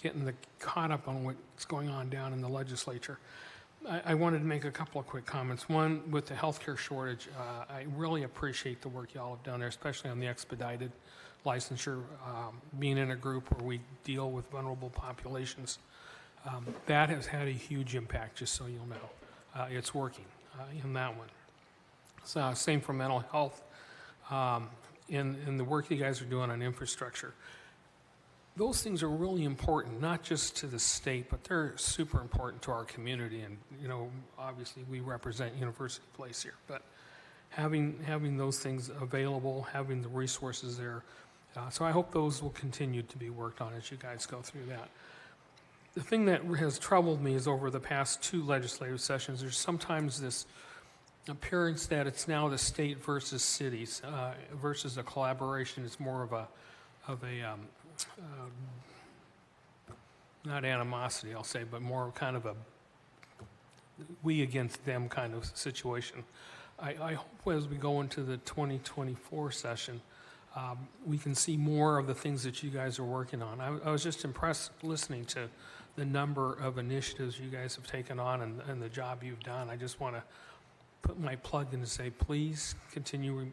getting caught up on what's going on down in the legislature. I wanted to make a couple of quick comments. One, with the healthcare shortage, I really appreciate the work y'all have done there, especially on the expedited licensure, being in a group where we deal with vulnerable populations. That has had a huge impact, just so you'll know. It's working in that one. So, same for mental health, in the work you guys are doing on infrastructure. Those things are really important, not just to the state, but they're super important to our community. And, obviously we represent University Place here, but having those things available, having the resources there. So I hope those will continue to be worked on as you guys go through that. The thing that has troubled me is over the past 2 legislative sessions, there's sometimes this appearance that it's now the state versus cities versus a collaboration. It's more of a not animosity, I'll say, but more kind of a we against them kind of situation. I hope as we go into the 2024 session, we can see more of the things that you guys are working on. I was just impressed listening to the number of initiatives you guys have taken on and the job you've done. I just want to put my plug in to say, please continue,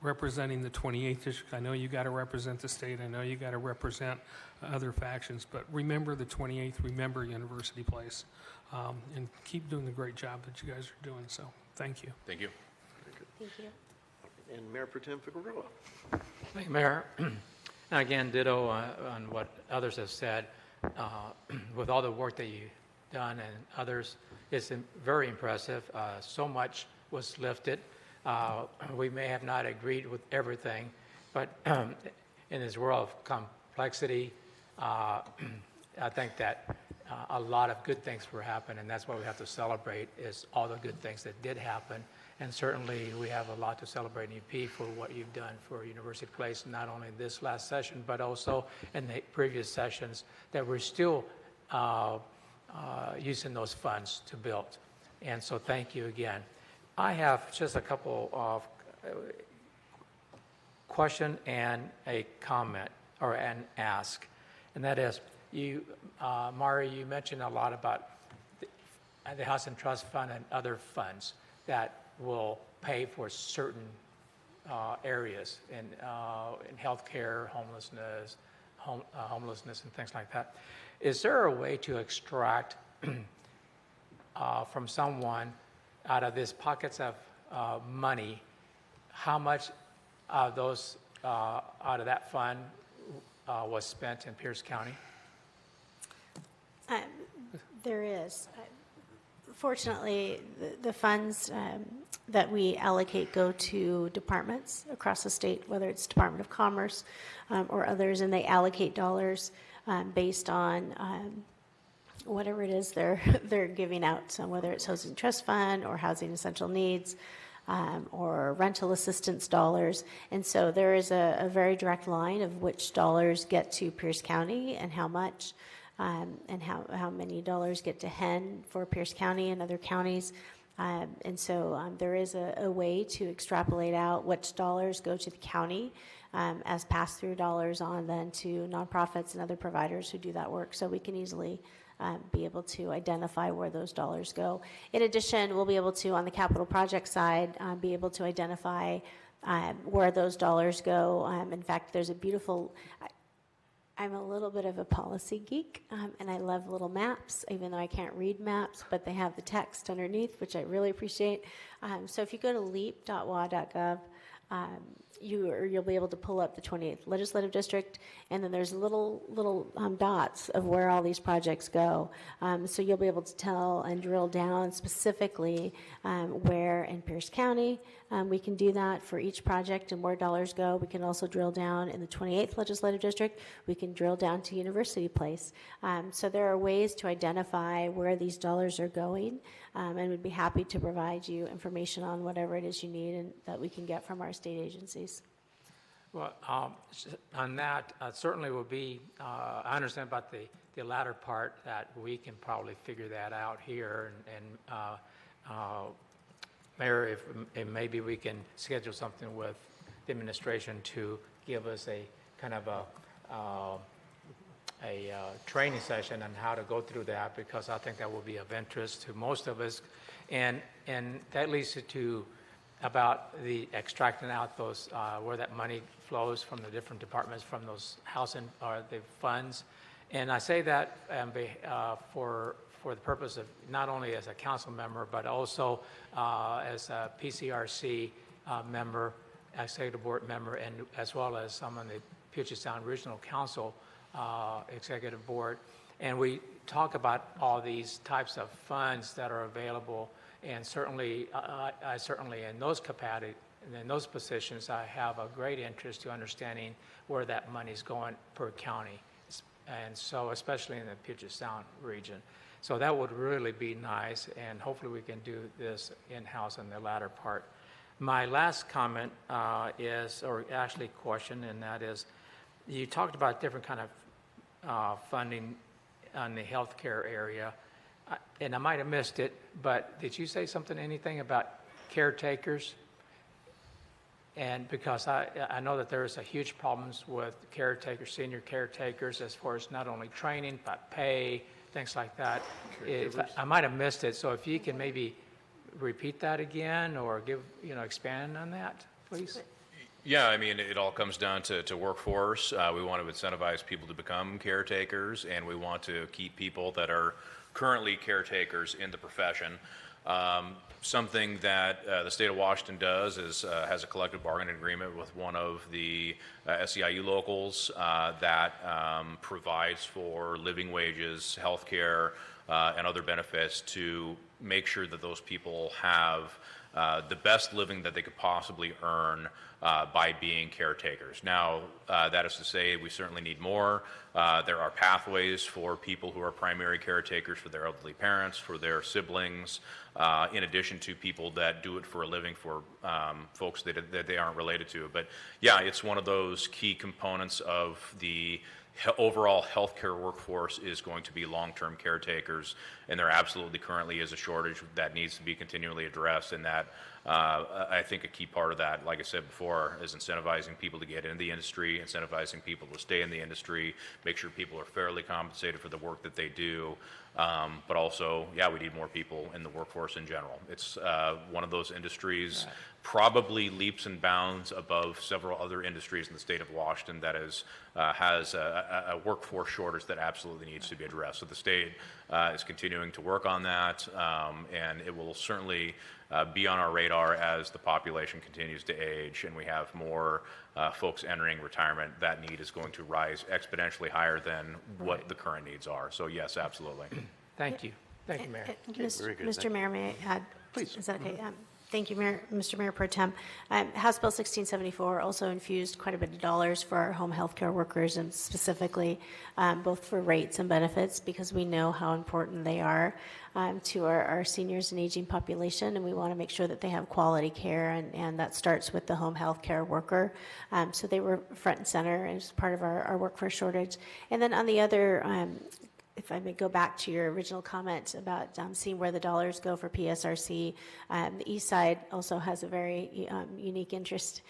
representing the 28th district. I know you got to represent the state. I know you got to represent other factions, but remember the 28th, remember University Place, and keep doing the great job that you guys are doing. So thank you. Thank you. Thank you. And Mayor Pro Tem Figueroa. Thank you, Mayor. And again, ditto on what others have said. With all the work that you've done and others, it's very impressive. So much was lifted. We may have not agreed with everything, but in this world of complexity, I think that a lot of good things were happening, and that's what we have to celebrate is all the good things that did happen. And certainly we have a lot to celebrate in UP for what you've done for University Place, not only this last session, but also in the previous sessions that we're still using those funds to build. And so thank you again. I have just a couple of question and a comment or an ask, and that is, Mari, you mentioned a lot about the Housing Trust Fund and other funds that will pay for certain areas in healthcare, homelessness, and things like that. Is there a way to extract from someone out of these pockets of money, how much of those out of that fund was spent in Pierce County? There is. Fortunately, the funds that we allocate go to departments across the state, whether it's Department of Commerce or others, and they allocate dollars based on whatever it is they're giving out, so whether it's Housing Trust Fund or Housing Essential Needs or rental assistance dollars. And so there is a very direct line of which dollars get to Pierce County and how much, and how many dollars get to HEN for Pierce County and other counties. And so there is a way to extrapolate out which dollars go to the county as pass-through dollars on then to nonprofits and other providers who do that work. So we can easily be able to identify where those dollars go. In addition, we'll be able to, on the capital project side, be able to identify where those dollars go. In fact, there's a beautiful, I'm a little bit of a policy geek, and I love little maps, even though I can't read maps, but they have the text underneath, which I really appreciate. So if you go to leap.wa.gov, you'll be able to pull up the 28th Legislative District, and then there's little dots of where all these projects go. So you'll be able to tell and drill down specifically where in Pierce County we can do that for each project and where dollars go. We can also drill down in the 28th Legislative District. We can drill down to University Place. So there are ways to identify where these dollars are going, and we'd be happy to provide you information on whatever it is you need and that we can get from our state agencies. Well, on that, certainly will be, I understand about the latter part that we can probably figure that out here. And Mayor, if maybe we can schedule something with the administration to give us a kind of a training session on how to go through that, because I think that will be of interest to most of us. And that leads to about the extracting out those, where that money flows from the different departments, from those housing or the funds. And I say that for the purpose of not only as a council member, but also as a PCRC member, executive board member, and as well as some on the Puget Sound Regional Council executive board. And we talk about all these types of funds that are available. And certainly, I certainly in those capacity, in those positions, I have a great interest to understanding where that money is going per county, and so especially in the Puget Sound region. So that would really be nice, and hopefully we can do this in-house in the latter part. My last comment is, or actually question, and that is, you talked about different kind of funding on the healthcare area. And I might have missed it, but did you say anything about caretakers? And because I know that there's a huge problems with caretakers, senior caretakers, as far as not only training, but pay, things like that. I might have missed it, so if you can maybe repeat that again or expand on that, please. Yeah, I mean, it all comes down to workforce. We want to incentivize people to become caretakers, and we want to keep people that are currently caretakers in the profession. Something that the state of Washington does is has a collective bargaining agreement with one of the SEIU locals that provides for living wages, health care, and other benefits to make sure that those people have the best living that they could possibly earn by being caretakers. Now, that is to say, we certainly need more. There are pathways for people who are primary caretakers for their elderly parents, for their siblings, in addition to people that do it for a living for folks that they aren't related to. But yeah, it's one of those key components of the overall healthcare workforce is going to be long-term caretakers, and there absolutely currently is a shortage that needs to be continually addressed, and that I think a key part of that, like I said before, is incentivizing people to get into the industry, incentivizing people to stay in the industry, make sure people are fairly compensated for the work that they do, but also, yeah, we need more people in the workforce in general. It's one of those industries, right, probably leaps and bounds above several other industries in the state of Washington that has a workforce shortage that absolutely needs to be addressed. So the state is continuing to work on that, and it will certainly be on our radar as the population continues to age and we have more folks entering retirement. That need is going to rise exponentially higher than what the current needs are. So yes, absolutely. Thank you. Thank you, Mayor. Very good. Mr. Mayor, may I add? Please. Is that okay? Thank you, Mr. Mayor Pro Tem. House Bill 1674 also infused quite a bit of dollars for our home health care workers, and specifically both for rates and benefits, because we know how important they are to our seniors and aging population, and we want to make sure that they have quality care, and that starts with the home health care worker. So they were front and center as part of our workforce shortage. And then on the other if I may go back to your original comment about seeing where the dollars go for PSRC, the east side also has a very unique interest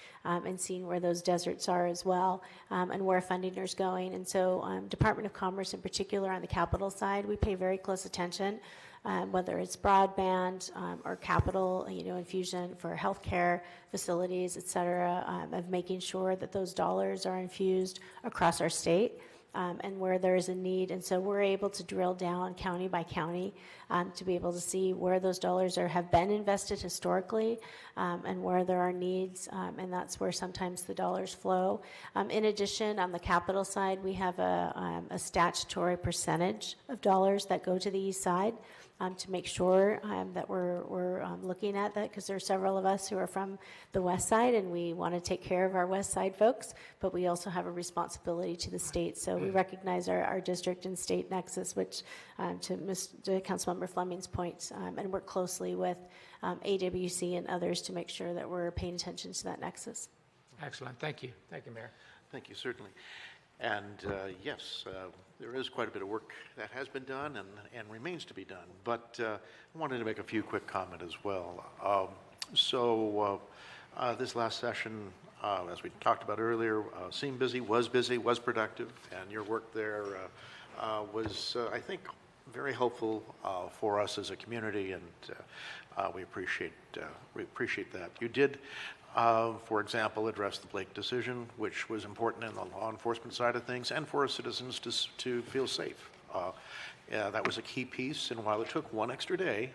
in seeing where those deserts are as well, and where funding is going. And so Department of Commerce in particular on the capital side, we pay very close attention, whether it's broadband or capital, infusion for healthcare facilities, et cetera, of making sure that those dollars are infused across our state. And where there is a need. And so we're able to drill down county by county to be able to see where those dollars have been invested historically and where there are needs. And that's where sometimes the dollars flow. In addition, on the capital side, we have a statutory percentage of dollars that go to the east side to make sure that we're looking at that, because there are several of us who are from the west side and we want to take care of our west side folks, but we also have a responsibility to the state. So we recognize our district and state nexus, which to Councilmember Fleming's point, and work closely with AWC and others to make sure that we're paying attention to that nexus. Excellent. Thank you. Thank you, Mayor. Thank you, certainly. And yes, there is quite a bit of work that has been done and remains to be done. But I wanted to make a few quick comments as well. This last session, as we talked about earlier, seemed busy, was productive, and your work there was, I think, very helpful for us as a community, and we appreciate that. You did, for example, address the Blake decision, which was important in the law enforcement side of things, and for our citizens to feel safe. Yeah, that was a key piece, and while it took one extra day,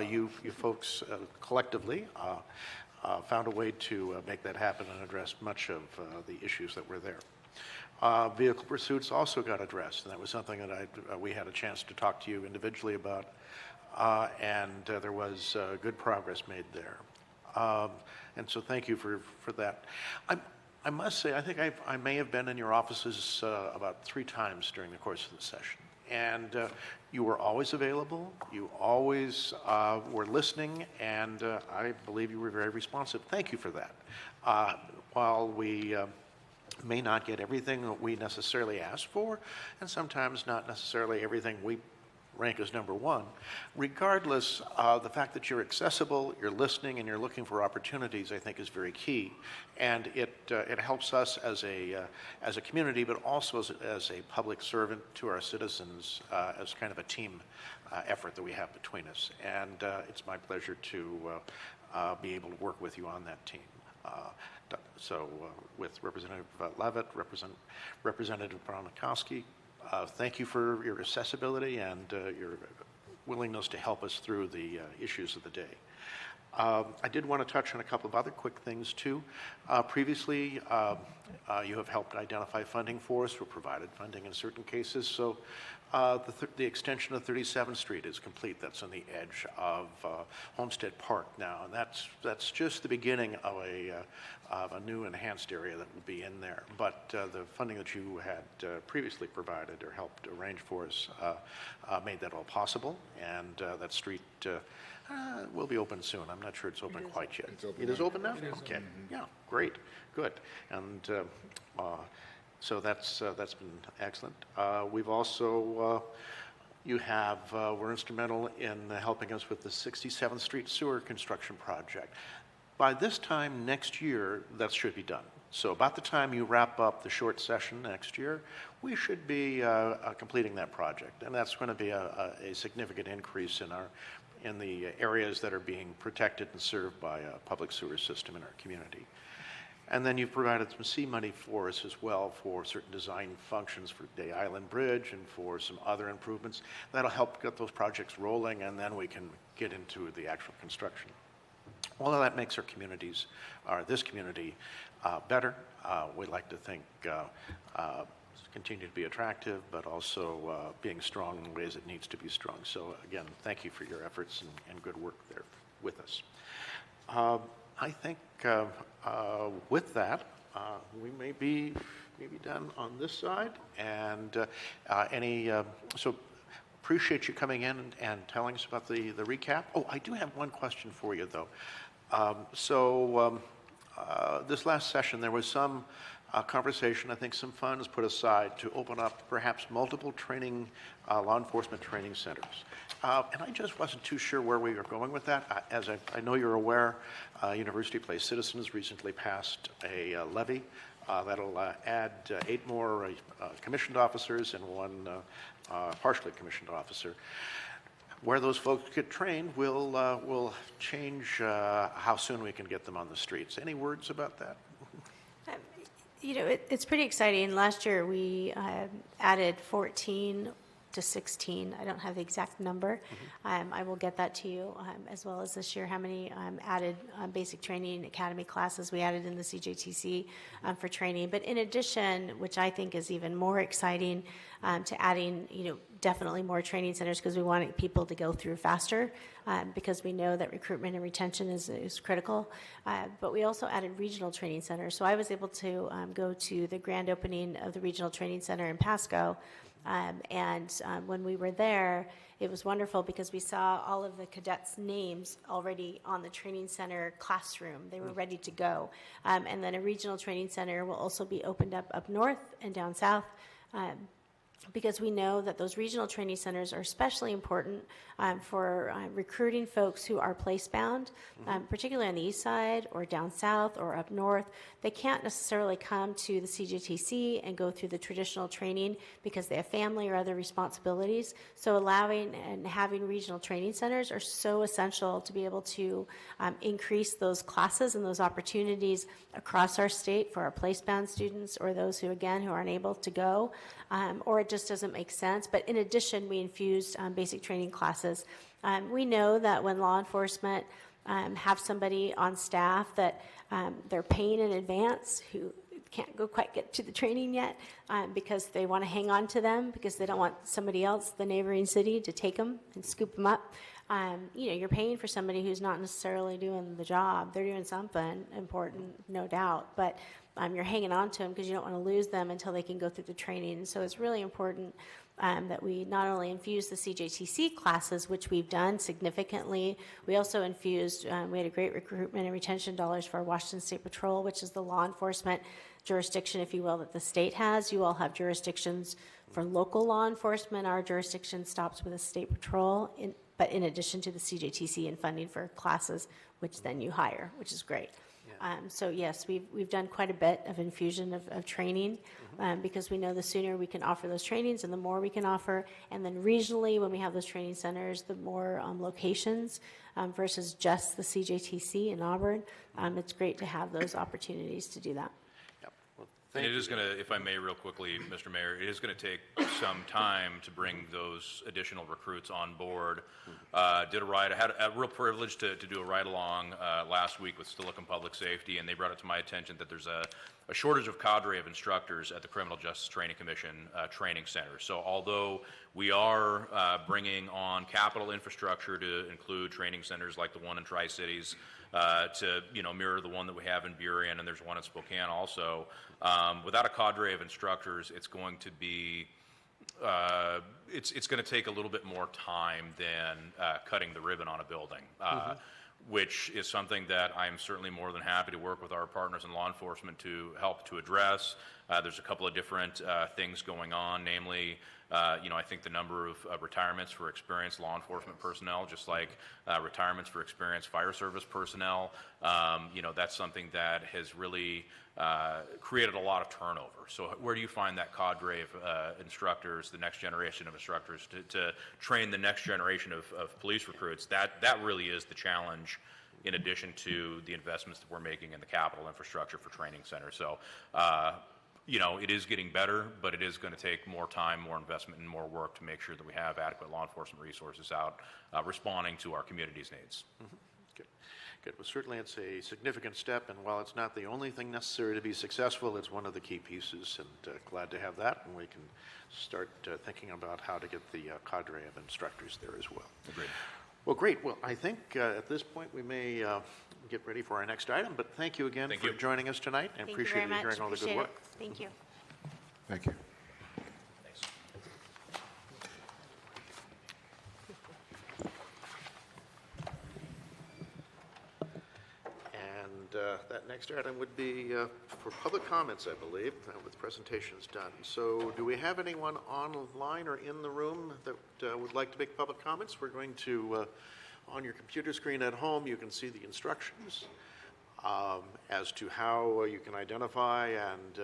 you folks collectively found a way to make that happen and address much of the issues that were there. Vehicle pursuits also got addressed, and that was something that we had a chance to talk to you individually about, and there was good progress made there. And so thank you for that. I must say, I think I may have been in your offices about 3 times during the course of the session. And you were always available, you always were listening, and I believe you were very responsive. Thank you for that. While we may not get everything that we necessarily ask for, and sometimes not necessarily everything we rank as number one, regardless, the fact that you're accessible, you're listening, and you're looking for opportunities, I think is very key. And it helps us as a community, but also as a public servant to our citizens, as kind of a team effort that we have between us. And it's my pleasure to be able to work with you on that team. With Representative Levitt, Representative Bronikowski, thank you for your accessibility and your willingness to help us through the issues of the day. I did want to touch on a couple of other quick things too. Previously, you have helped identify funding for us, or provided funding in certain cases. So the extension of 37th Street is complete. That's on the edge of Homestead Park now, and that's just the beginning of a new enhanced area that will be in there. But the funding that you had previously provided or helped arrange for us made that all possible, and that street will be open soon. I'm not sure it's open quite yet. It is open now? Okay. Yeah, great. Good. And so that's been excellent. We've also, were instrumental in helping us with the 67th Street sewer construction project. By this time next year, that should be done. So about the time you wrap up the short session next year, we should be completing that project. And that's going to be a significant increase in the areas that are being protected and served by a public sewer system in our community. And then you've provided some C money for us as well for certain design functions for Day Island Bridge and for some other improvements. That'll help get those projects rolling, and then we can get into the actual construction. All of that makes our communities, or this community, better. We'd like to think continue to be attractive, but also being strong in the ways it needs to be strong. So again, thank you for your efforts and good work there with us. I think with that, we may be done on this side. And so appreciate you coming in and telling us about the recap. Oh, I do have one question for you, though. This last session, there was some conversation, I think some funds put aside to open up perhaps multiple training, law enforcement training centers. And I just wasn't too sure where we were going with that. As I know you're aware, University Place Citizens recently passed a levy that'll add 8 more commissioned officers and 1 partially commissioned officer. Where those folks get trained will change how soon we can get them on the streets. Any words about that? You know, it's pretty exciting. Last year, we added 14 to 16. I don't have the exact number. I will get that to you, as well as this year, how many added basic training academy classes we added in the CJTC for training. But in addition, which I think is even more exciting, to adding, you know, definitely more training centers, because we want people to go through faster, because we know that recruitment and retention is critical. But we also added regional training centers. So I was able to go to the grand opening of the regional training center in Pasco. When we were there, it was wonderful because we saw all of the cadets' names already on the training center classroom. They were ready to go. And then a regional training center will also be opened up north and down south. Because we know that those regional training centers are especially important for recruiting folks who are place-bound, particularly on the east side or down south or up north. They can't necessarily come to the CJTC and go through the traditional training because they have family or other responsibilities. So allowing and having regional training centers are so essential to be able to increase those classes and those opportunities across our state for our place-bound students or those who, again, who are unable to go, or it just doesn't make sense. But in addition, we infused basic training classes. We know that when law enforcement have somebody on staff that they're paying in advance who can't go quite get to the training yet because they want to hang on to them because they don't want somebody else, the neighboring city, to take them and scoop them up. You know, you're paying for somebody who's not necessarily doing the job. They're doing something important, no doubt, but you're hanging on to them because you don't want to lose them until they can go through the training. So it's really important that we not only infuse the CJTC classes, which we've done significantly, we also infused, we had a great recruitment and retention dollars for our Washington State Patrol, which is the law enforcement jurisdiction, if you will, that the state has. You all have jurisdictions for local law enforcement. Our jurisdiction stops with the State Patrol, but in addition to the CJTC and funding for classes, which then you hire, which is great. So yes, we've done quite a bit of infusion of training because we know the sooner we can offer those trainings and the more we can offer. And then regionally, when we have those training centers, the more locations versus just the CJTC in Auburn, it's great to have those opportunities to do that. And it is going to, if I may real quickly, Mr. Mayor, it is going to take some time to bring those additional recruits on board. I had a real privilege to do a ride-along last week with Steilacoom Public Safety, and they brought it to my attention that there's a shortage of cadre of instructors at the Criminal Justice Training Commission training center. So although we are bringing on capital infrastructure to include training centers like the one in Tri-Cities, to mirror the one that we have in Burien, and there's one in Spokane also. Without a cadre of instructors, it's going to be it's going to take a little bit more time than cutting the ribbon on a building, which is something that I'm certainly more than happy to work with our partners in law enforcement to help to address. There's a couple of different things going on, namely, I think the number of retirements for experienced law enforcement personnel, just like retirements for experienced fire service personnel, that's something that has really created a lot of turnover. So where do you find that cadre of instructors, the next generation of instructors, to train the next generation of police recruits? That really is the challenge, in addition to the investments that we're making in the capital infrastructure for training centers. So it is getting better, but it is going to take more time, more investment, and more work to make sure that we have adequate law enforcement resources out responding to our community's needs. Good. Well, certainly it's a significant step, and while it's not the only thing necessary to be successful, it's one of the key pieces, and glad to have that, and we can start thinking about how to get the cadre of instructors there as well. Agreed. Well, great. Well, I think at this point we may get ready for our next item, but thank you again for joining us tonight, and Thank you appreciate very much. you hearing all the good work. Thank you. Thank you. Thanks. And that next item would be for public comments, I believe, with presentations done. So do we have anyone online or in the room that would like to make public comments? We're going to, on your computer screen at home, you can see the instructions as to how you can identify and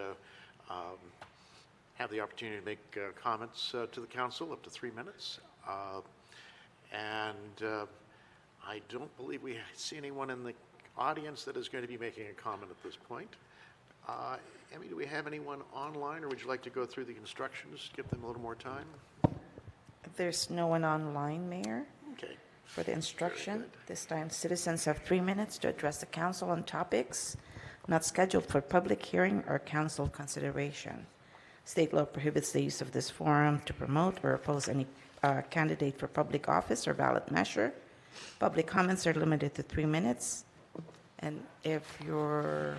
have the opportunity to make comments to the council, up to 3 minutes. I don't believe we see anyone in the audience that is going to be making a comment at this point. Emmy, do we have anyone online, or would you like to go through the instructions, give them a little more time? There's no one online, Mayor, Okay. for the instruction. good. This time, citizens have 3 minutes to address the council on topics not scheduled for public hearing or council consideration. State law prohibits the use of this forum to promote or oppose any candidate for public office or ballot measure. Public comments are limited to 3 minutes. And if you're,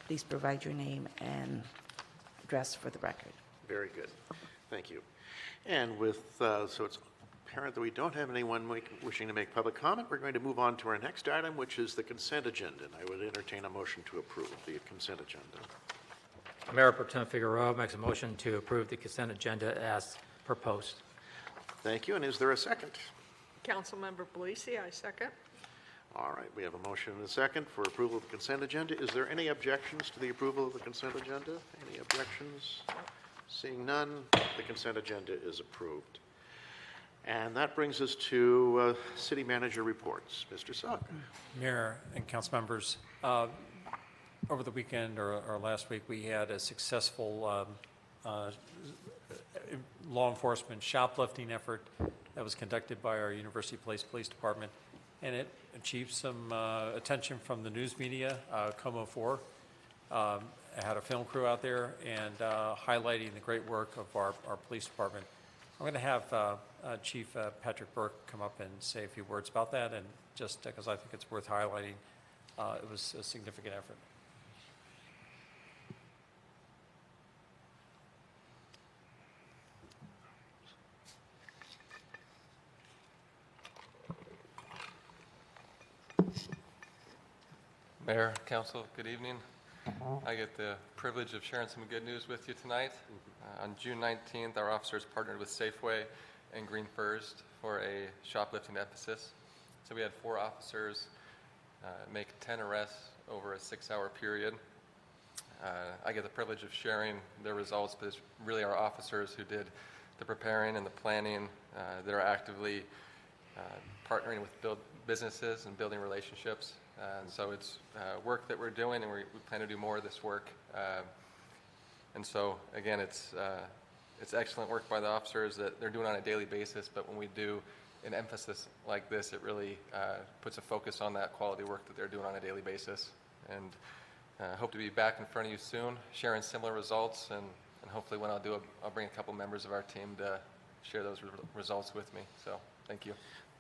please provide your name and address for the record. Very good. Thank you. And with, so it's apparent that we don't have anyone wishing to make public comment, we're going to move on to our next item, which is the consent agenda. And I would entertain a motion to approve the consent agenda. Mayor Pro Tem Figueroa makes a motion to approve the consent agenda as proposed. Thank you. And is there a second? Councilmember Belisi, I second. All right, we have a motion and a second for approval of the consent agenda. Is there any objections to the approval of the consent agenda? Any objections? Seeing none, the consent agenda is approved. And that brings us to city manager reports. Mr. Sugg. Mayor and council members, over the weekend or last week, we had a successful law enforcement shoplifting effort that was conducted by our University Place Police Department, and it achieved some attention from the news media. Como 4 had a film crew out there and highlighting the great work of our police department. I'm going to have Chief Patrick Burke come up and say a few words about that, and just because I think it's worth highlighting, it was a significant effort. Mayor, Council, good evening. I get the privilege of sharing some good news with you tonight. On June 19th, our officers partnered with Safeway and Green First for a shoplifting emphasis. So we had 4 officers make 10 arrests over a 6-hour period. I get the privilege of sharing their results, but it's really our officers who did the preparing and the planning. They're actively partnering with businesses and building relationships. And so it's work that we're doing, and we plan to do more of this work. And so, again, it's excellent work by the officers that they're doing on a daily basis, but when we do an emphasis like this, it really puts a focus on that quality work that they're doing on a daily basis. And hope to be back in front of you soon, sharing similar results, and hopefully when I'll bring a couple members of our team to share those results with me. So, thank you.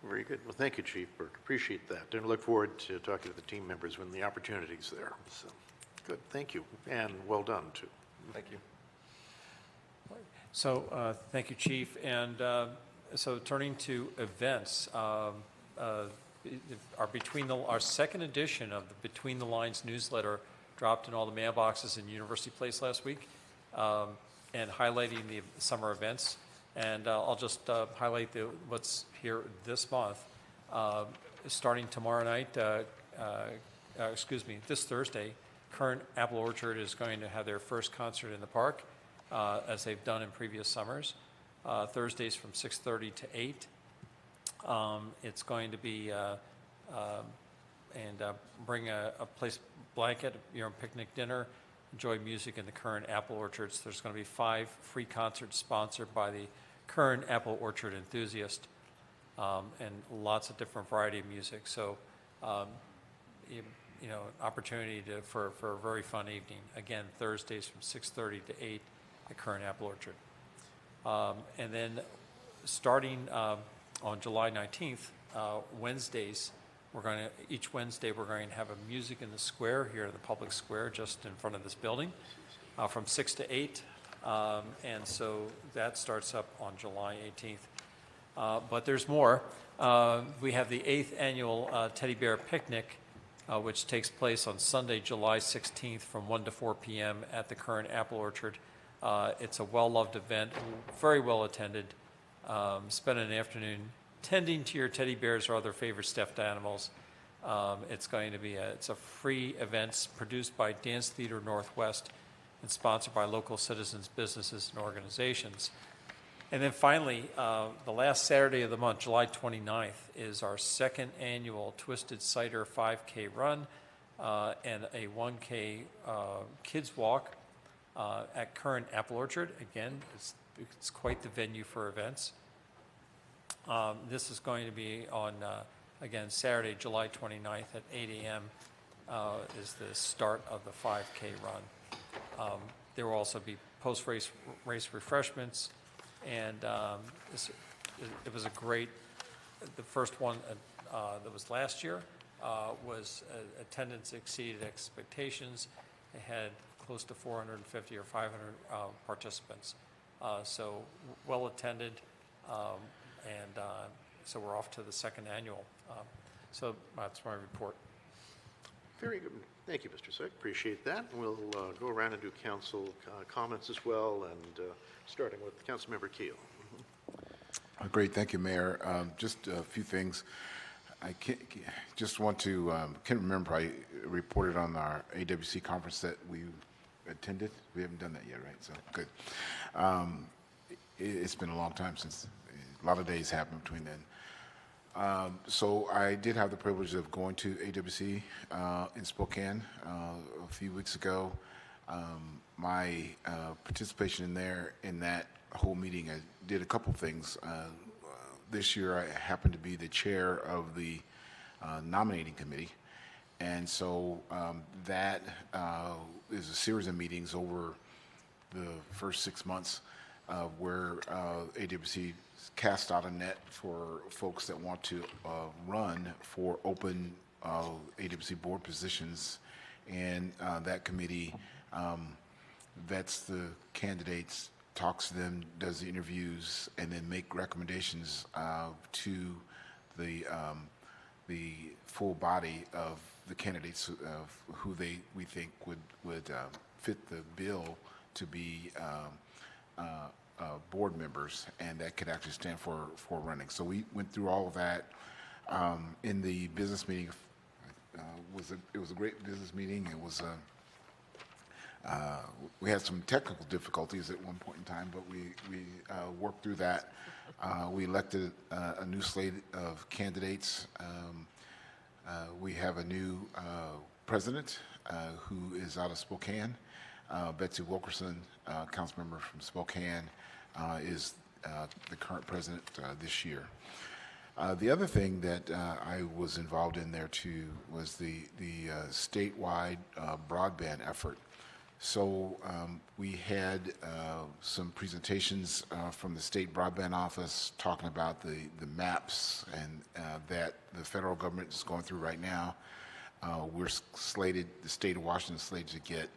Very good. Well, thank you, Chief Burke. Appreciate that. And look forward to talking to the team members when the opportunity's there. So, good. Thank you. And well done, too. Thank you. So thank you, Chief. And so turning to events, our second edition of the Between the Lines newsletter dropped in all the mailboxes in University Place last week, and highlighting the summer events. And I'll just highlight what's here this month. Starting tomorrow night, this Thursday, Current Apple Orchard is going to have their first concert in the park, as they've done in previous summers. Thursdays from 6:30 to 8. It's going to be, bring a place blanket, your own picnic dinner, enjoy music in the Current Apple Orchards. There's going to be 5 free concerts sponsored by the Current Apple Orchard enthusiast, and lots of different variety of music. So, an opportunity for a very fun evening. Again, Thursdays from 6:30 to 8 at Current Apple Orchard. And then starting on July 19th, Wednesdays, each Wednesday we're going to have a music in the square here in the public square just in front of this building from 6 to 8. And so that starts up on July 18th. But there's more. We have the 8th annual Teddy Bear Picnic which takes place on Sunday, July 16th from 1 to 4 p.m. at the current Apple Orchard. It's a well-loved event, very well attended. Spend an afternoon tending to your teddy bears or other favorite stuffed animals. It's a free event produced by Dance Theater Northwest and sponsored by local citizens, businesses, and organizations. And then finally, the last Saturday of the month, July 29th, is our second annual Twisted Cider 5K run and a 1K kids walk at current Apple Orchard. Again, it's quite the venue for events. This is going to be on, again, Saturday, July 29th at 8 a.m. Is the start of the 5K run. There will also be post-race refreshments, and it was a great, the first one that was last year was attendance exceeded expectations. It had close to 450 or 500 participants. So well attended, and so we're off to the second annual. So that's my report. Very good. Thank you, Mr. Sick. Appreciate that. We'll go around and do council comments as well, and starting with Councilmember Keel. Great, thank you, Mayor. Just a few things. I just want to, can't remember, I reported on our AWC conference that we attended. We haven't done that yet, right? So, good. It's been a long time since, a lot of days happened between then. So I did have the privilege of going to AWC in Spokane a few weeks ago. My participation in that whole meeting, I did a couple things. This year I happened to be the chair of the nominating committee, and so that is a series of meetings over the first 6 months where AWC cast out a net for folks that want to run for open AWC board positions, and that committee vets the candidates, talks to them, does the interviews, and then make recommendations to the full body of the candidates of who we think would fit the bill to be board members, and that could actually stand for running. So we went through all of that in the business meeting. It was a great business meeting. It was we had some technical difficulties at one point in time, but we worked through that. We elected a new slate of candidates. We have a new president who is out of Spokane. Betsy Wilkerson, council member from Spokane, is the current president this year. The other thing that I was involved in there too was the statewide broadband effort. So we had some presentations from the state broadband office talking about the maps and that the federal government is going through right now. We're slated, the state of Washington is slated to get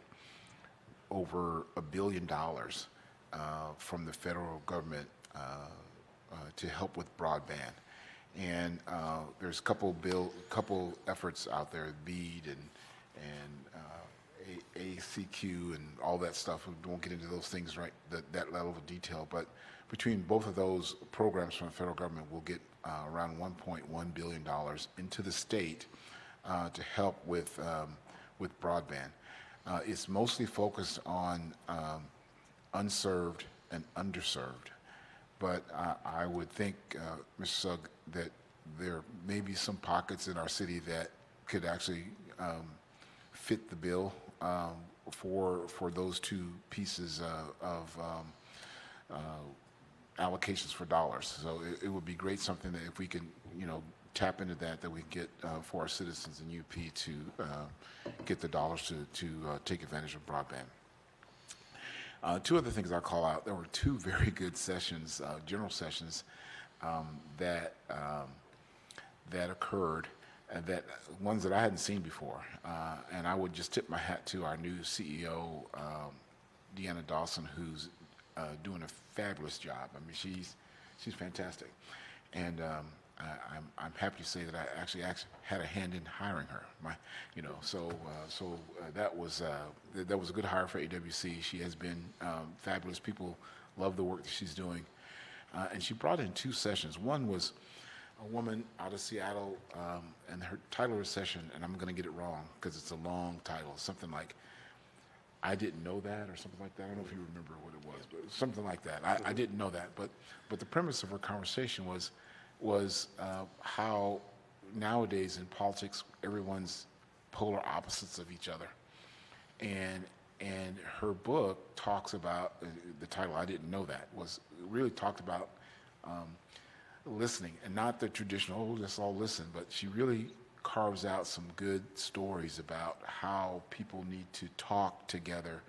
over $1 billion from the federal government to help with broadband. And there's a couple efforts out there, BEAD and ACQ and all that stuff. We won't get into those things right that level of detail, but between both of those programs from the federal government, we'll get around $1.1 billion into the state to help with broadband. It's mostly focused on unserved and underserved, but I would think, Mr. Sugg, that there may be some pockets in our city that could actually fit the bill for those two pieces of allocations for dollars. So it would be great, something that if we can, tap into that we get for our citizens in UP to get the dollars to take advantage of broadband. Two other things I'll call out. There were two very good sessions, general sessions, that occurred, and that ones that I hadn't seen before. And I would just tip my hat to our new CEO, Deanna Dawson, who's doing a fabulous job. I mean, she's fantastic. And I'm happy to say that I actually had a hand in hiring her. That was a good hire for AWC. She has been fabulous. People love the work that she's doing. And she brought in 2 sessions. One was a woman out of Seattle, and her title of her session, and I'm going to get it wrong because it's a long title, something like, I didn't know that, or something like that. I don't know if you remember what it was, but something like that. I didn't know that. But the premise of her conversation was how nowadays in politics, everyone's polar opposites of each other. And her book talks about, the title, I didn't know that, was really talked about listening, and not the traditional, oh, let's all listen, but she really carves out some good stories about how people need to talk together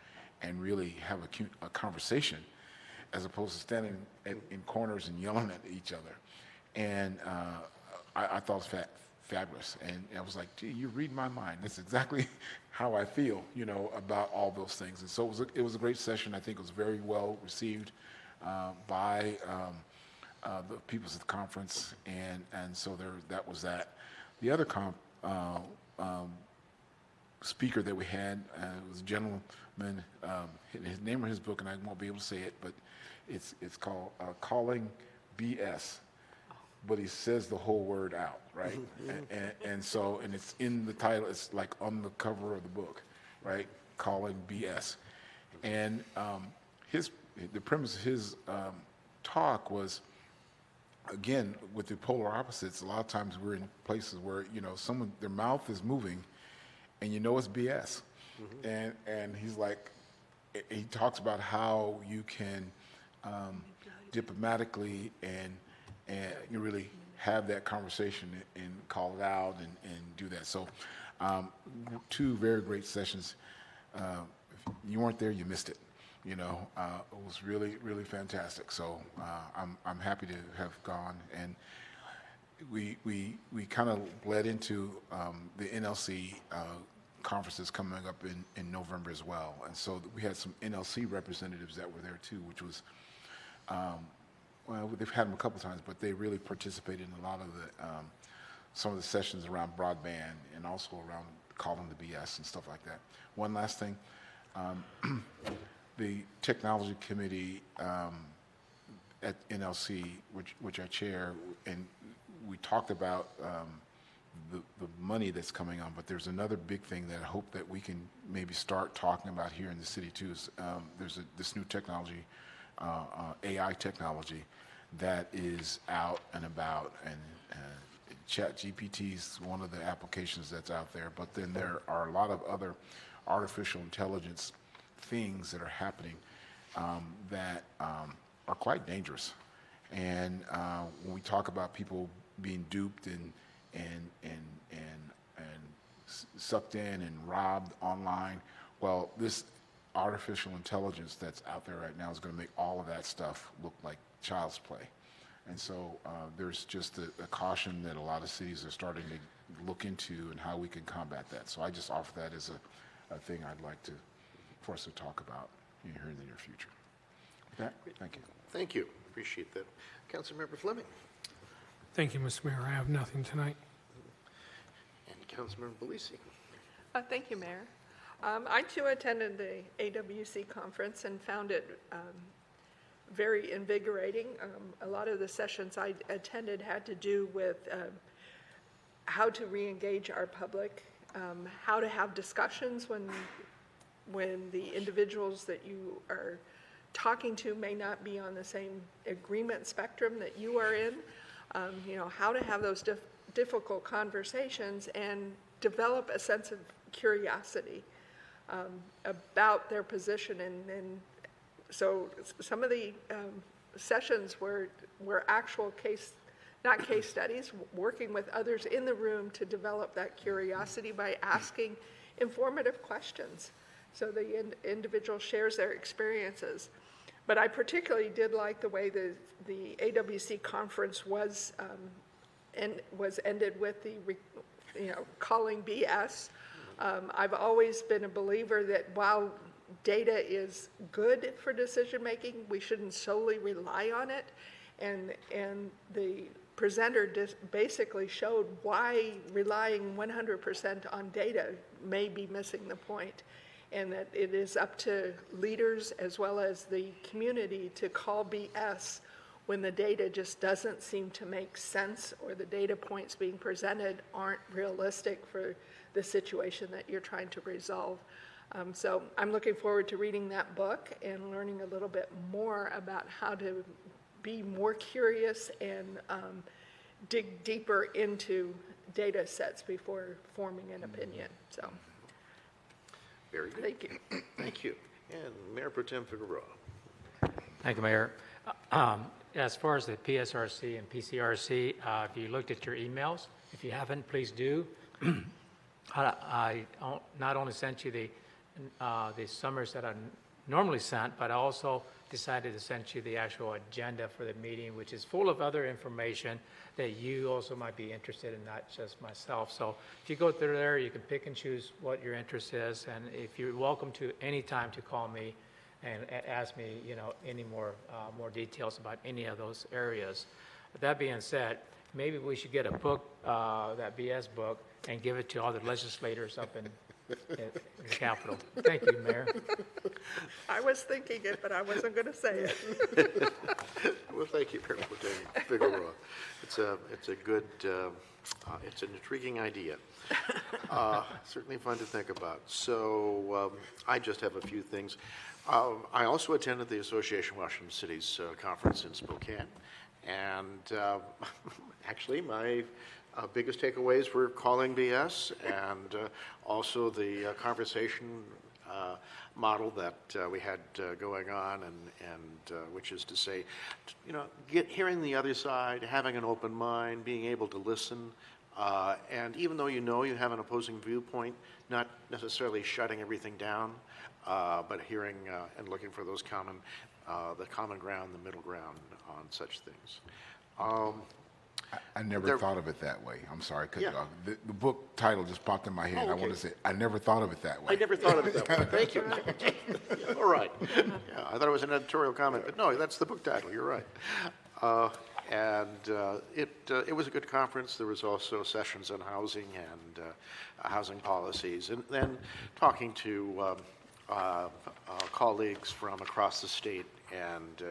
and really have a conversation, as opposed to standing in corners and yelling at each other. And I thought it was fabulous. And I was like, gee, you read my mind. That's exactly how I feel, about all those things. And so it was a great session. I think it was very well received by the peoples at the conference. And so that was that. The other speaker that we had was a gentleman. His name of his book, and I won't be able to say it, but it's called Calling BS. But he says the whole word out, right? and it's in the title. It's like on the cover of the book, right? Calling BS. And the premise of his talk was, again, with the polar opposites, a lot of times we're in places where, someone, their mouth is moving and it's BS. Mm-hmm. And he's like, he talks about how you can diplomatically and you really have that conversation and call it out and do that. So 2 very great sessions. If you weren't there, you missed it. It was really, really fantastic. So I'm happy to have gone, and we kind of led into the NLC conferences coming up in November as well, and so we had some NLC representatives that were there too, which was well, they've had them a couple times, but they really participated in a lot of the some of the sessions around broadband and also around calling the BS and stuff like that. One last thing. The technology committee at NLC, which I chair, and we talked about the money that's coming on, but there's another big thing that I hope that we can maybe start talking about here in the city too. Is, there's this new technology, AI technology, that is out and about, and ChatGPT is one of the applications that's out there, but then there are a lot of other artificial intelligence things that are happening that are quite dangerous. And when we talk about people being duped and sucked in and robbed online, well, this artificial intelligence that's out there right now is going to make all of that stuff look like child's play. And so there's just a caution that a lot of cities are starting to look into and how we can combat that. So I just offer that as a thing I'd like for us to talk about here in the near future. With that, thank you. Thank you. Appreciate that. Councilmember Fleming. Thank you, Mr. Mayor. I have nothing tonight. And Councilmember Belisi. Thank you, Mayor. I too attended the AWC conference and found it very invigorating. A lot of the sessions I attended had to do with how to re-engage our public, how to have discussions when the individuals that you are talking to may not be on the same agreement spectrum that you are in, how to have those difficult conversations and develop a sense of curiosity about their position. And so some of the sessions were actual not case studies, working with others in the room to develop that curiosity by asking informative questions. So the individual shares their experiences. But I particularly did like the way the AWC conference was ended with the calling BS. I've always been a believer that while data is good for decision making, we shouldn't solely rely on it, and the presenter basically showed why relying 100% on data may be missing the point, and that it is up to leaders as well as the community to call BS when the data just doesn't seem to make sense, or the data points being presented aren't realistic for the situation that you're trying to resolve. So I'm looking forward to reading that book and learning a little bit more about how to be more curious and dig deeper into data sets before forming an opinion. So, Very good. thank you. Thank you. And Mayor Pro Tem Figueroa. Thank you, Mayor. As far as the PSRC and PCRC, if you looked at your emails, if you haven't, please do. I not only sent you the summaries that I normally sent, but I also decided to send you the actual agenda for the meeting, which is full of other information that you also might be interested in, not just myself. So if you go through there, you can pick and choose what your interest is, and if you're welcome to any time to call me and ask me, any more details about any of those areas. That being said, maybe we should get a book, that BS book, and give it to all the legislators up in the Capitol. Thank you, Mayor. I was thinking it, but I wasn't going to say it. Well, thank you, Mayor Pro Tem Figueroa. It's a good, it's an intriguing idea. Certainly fun to think about. So I just have a few things. I also attended the Association of Washington Cities conference in Spokane, and actually my biggest takeaways were calling BS, and also the conversation model that we had going on, and which is to say, hearing the other side, having an open mind, being able to listen, and even though you have an opposing viewpoint, not necessarily shutting everything down, but hearing and looking for those the common ground, the middle ground on such things. I never thought of it that way. I'm sorry. The book title just popped in my head. Okay. I want to say, I never thought of it that way. I never thought of it that way. Thank you. Yeah, all right. Yeah, I thought it was an editorial comment, but no, that's the book title. You're right. It was a good conference. There was also sessions on housing and housing policies, and then talking to colleagues from across the state and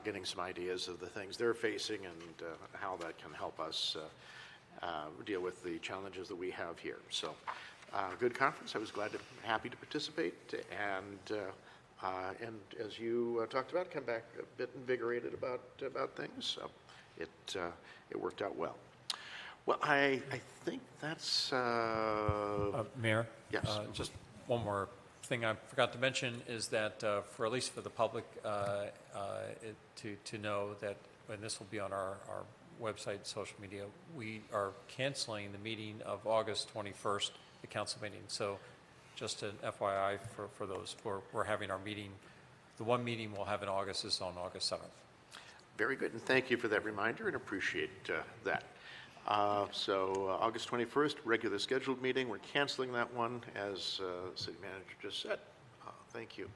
getting some ideas of the things they're facing and how that can help us deal with the challenges that we have here. So, good conference. I was happy to participate, and as you talked about, come back a bit invigorated about things. So, it worked out well. Well, I think that's Mayor? Yes. Just one more thing I forgot to mention is that for at least for the public to know that, and this will be on our website, social media, we are canceling the meeting of August 21st, the council meeting. So just an FYI for those, we're having our meeting, the one meeting we'll have in August is on August 7th. very good, and thank you for that reminder and appreciate that. So August 21st, regular scheduled meeting. We're canceling that one, as the city manager just said. Thank you.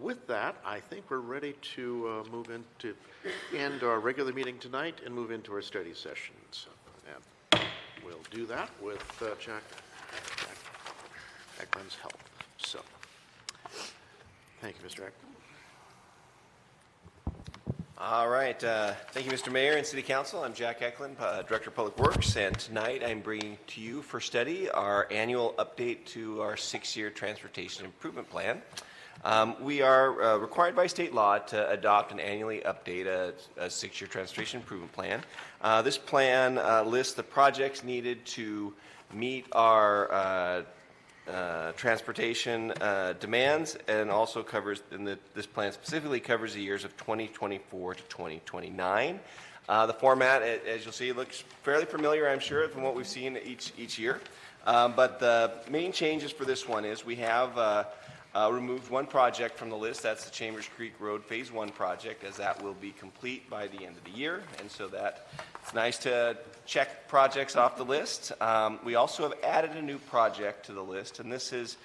With that, I think we're ready to move into end our regular meeting tonight and move into our study sessions. And we'll do that with Jack Eklund's help. So, thank you, Mr. Eklund. All right. Thank you, Mr. Mayor and City Council. I'm Jack Eklund, Director of Public Works, and tonight I'm bringing to you for study our annual update to our 6-year transportation improvement plan. We are required by state law to adopt and annually update a 6-year transportation improvement plan. This plan lists the projects needed to meet our transportation demands, and also covers, this plan specifically covers the years of 2024 to 2029. The format, as you'll see, looks fairly familiar, I'm sure, from what we've seen each year. But the main changes for this one is we have removed one project from the list. That's the Chambers Creek Road Phase 1 project, as that will be complete by the end of the year. And so that it's nice to check projects off the list. We also have added a new project to the list, and this is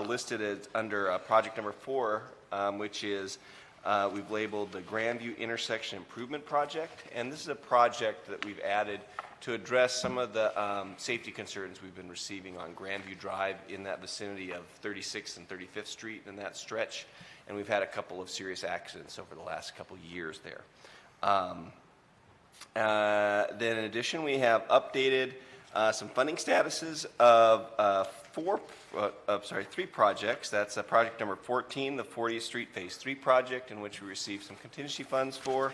listed as under project number 4, which is we've labeled the Grandview Intersection Improvement Project. And this is a project that we've added to address some of the safety concerns we've been receiving on Grandview Drive in that vicinity of 36th and 35th Street in that stretch. And we've had a couple of serious accidents over the last couple of years there. Then in addition, we have updated some funding statuses of three projects. That's project number 14, the 40th Street Phase 3 project, in which we received some contingency funds for.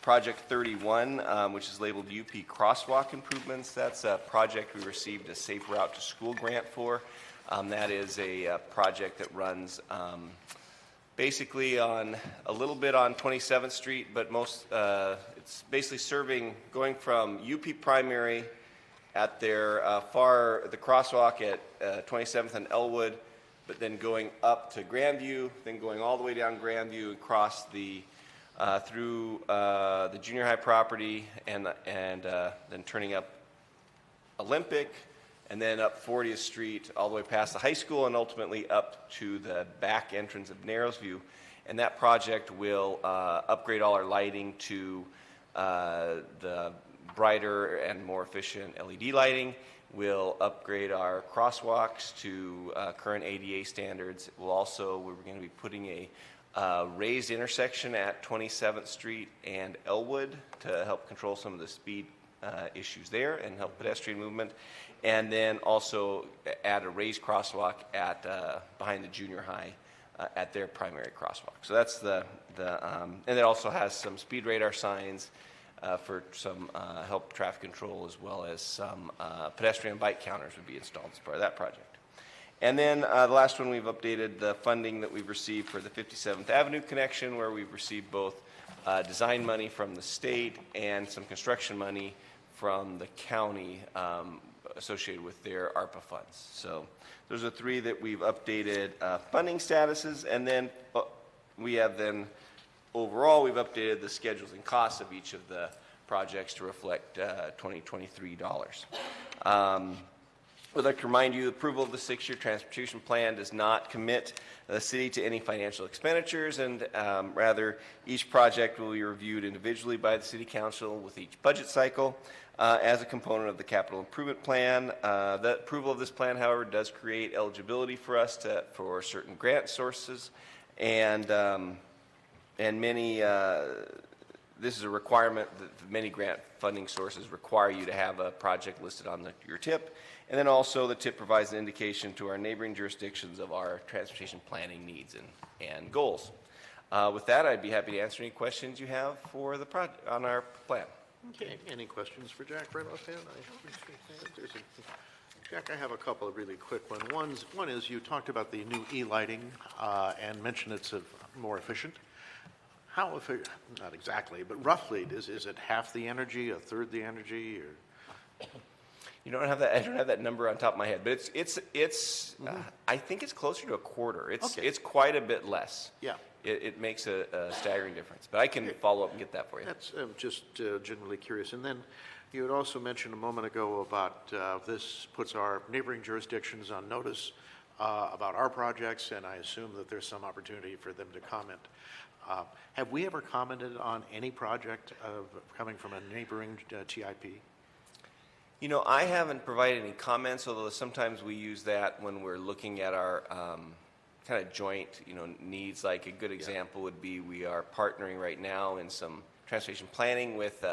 Project 31, which is labeled UP Crosswalk Improvements. That's a project we received a Safe Route to School grant for. That is a project that runs basically on a little bit on 27th Street, but it's basically going from UP Primary at their the crosswalk at 27th and Elwood, but then going up to Grandview, then going all the way down Grandview across through the junior high property, and then turning up Olympic, and then up 40th Street all the way past the high school, and ultimately up to the back entrance of Narrowsview. And that project will upgrade all our lighting to the brighter and more efficient LED lighting. We'll upgrade our crosswalks to current ADA standards. We're going to be putting a raised intersection at 27th Street and Elwood to help control some of the speed issues there and help pedestrian movement. And then also add a raised crosswalk at behind the junior high at their primary crosswalk. So that's and it also has some speed radar signs for some help traffic control, as well as some pedestrian and bike counters would be installed as part of that project. And then the last one, we've updated the funding that we've received for the 57th Avenue connection, where we've received both design money from the state and some construction money from the county associated with their ARPA funds. So those are three that we've updated funding statuses, and then overall we've updated the schedules and costs of each of the projects to reflect 2023 dollars. We'd like to remind you the approval of the 6-year transportation plan does not commit the city to any financial expenditures, and rather each project will be reviewed individually by the city council with each budget cycle as a component of the capital improvement plan. The approval of this plan, however, does create eligibility for us for certain grant sources, and many this is a requirement that many grant funding sources require you to have a project listed on your TIP. And then also the TIP provides an indication to our neighboring jurisdictions of our transportation planning needs and goals. With that, I'd be happy to answer any questions you have for the project on our plan. Okay, any questions for Jack right offhand? Jack, I have a couple of really quick ones. One is you talked about the new e-lighting and mentioned it's more efficient. How efficient? Not exactly, but roughly, is it half the energy, a third the energy, or? I don't have that number on top of my head, but it's I think it's closer to a quarter. It's quite a bit less. Yeah. It makes a staggering difference, but I can follow up and get that for you. That's just generally curious. And then you had also mentioned a moment ago about this puts our neighboring jurisdictions on notice about our projects, and I assume that there's some opportunity for them to comment. Have we ever commented on any project coming from a neighboring TIP? I haven't provided any comments, although sometimes we use that when we're looking at our kind of joint, needs. Like a good example would be we are partnering right now in some transportation planning with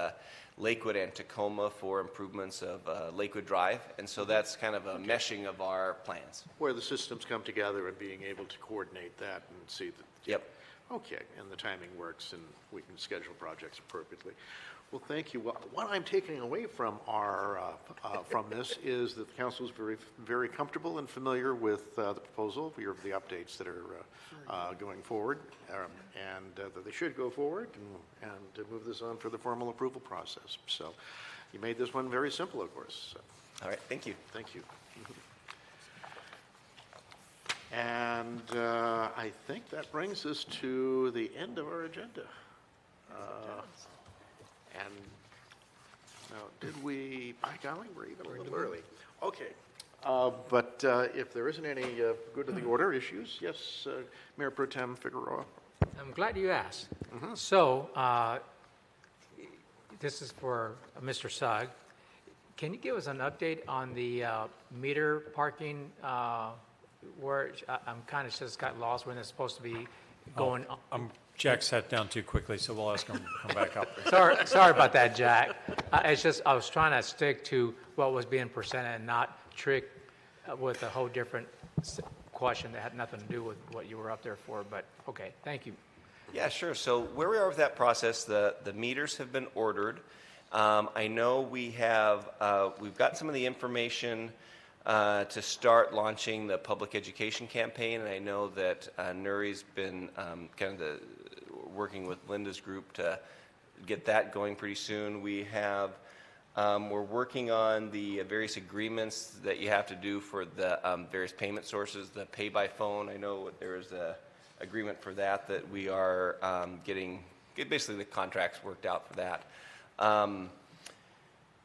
Lakewood and Tacoma for improvements of Lakewood Drive, and so that's kind of a meshing of our plans. Where the systems come together and being able to coordinate that and see that. Yep. Okay, and the timing works, and we can schedule projects appropriately. Well, thank you. What I'm taking away from from this is that the council is very, very comfortable and familiar with the proposal, the updates that are going forward, and that they should go forward and to move this on for the formal approval process. So, you made this one very simple, of course. So. All right, thank you. Thank you. And I think that brings us to the end of our agenda. And now, did we, by golly, we're even a little early. Okay. But if there isn't any good to the order issues, yes, Mayor Pro Tem Figueroa. I'm glad you asked. So, this is for Mr. Sugg. Can you give us an update on the meter parking where I'm kind of just got lost when it's supposed to be going? Jack sat down too quickly, so we'll ask him to come back up. Sorry about that, Jack. It's just I was trying to stick to what was being presented and not trick with a whole different question that had nothing to do with what you were up there for. But okay, thank you. Yeah, sure. So where we are with that process, the meters have been ordered. I know we've got some of the information to start launching the public education campaign, and I know that Nuri's been working with Linda's group to get that going pretty soon. We're working on the various agreements that you have to do for the various payment sources, the pay by phone. I know there is a agreement for that we are getting basically the contracts worked out for that.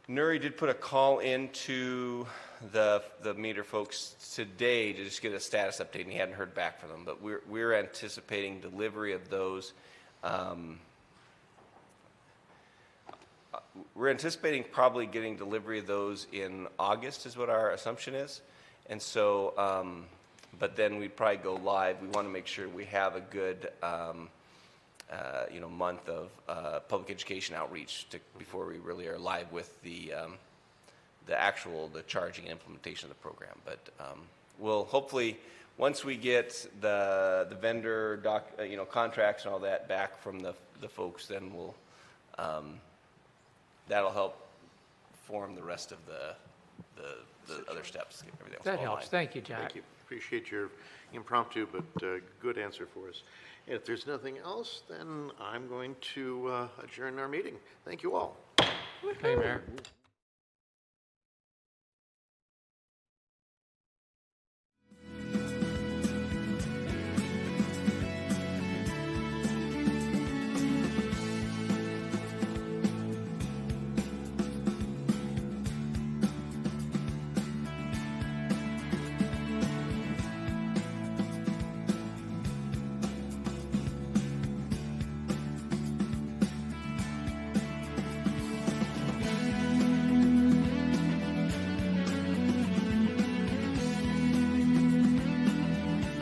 Nuri did put a call into the meter folks today to just get a status update, and he hadn't heard back from them. But we're anticipating delivery of those. We're anticipating probably getting delivery of those in August is what our assumption is. And so, but then we'd probably go live. We want to make sure we have a good month of public education outreach before we really are live with the charging and implementation of the program. But we'll hopefully, once we get the vendor contracts and all that back from the folks, then we'll that'll help form the rest of the other steps. Everything else That online. helps. Thank you, Jack. Thank you. Appreciate your impromptu but good answer for us. If there's nothing else, then I'm going to adjourn our meeting. Thank you all. Thank you, Mayor.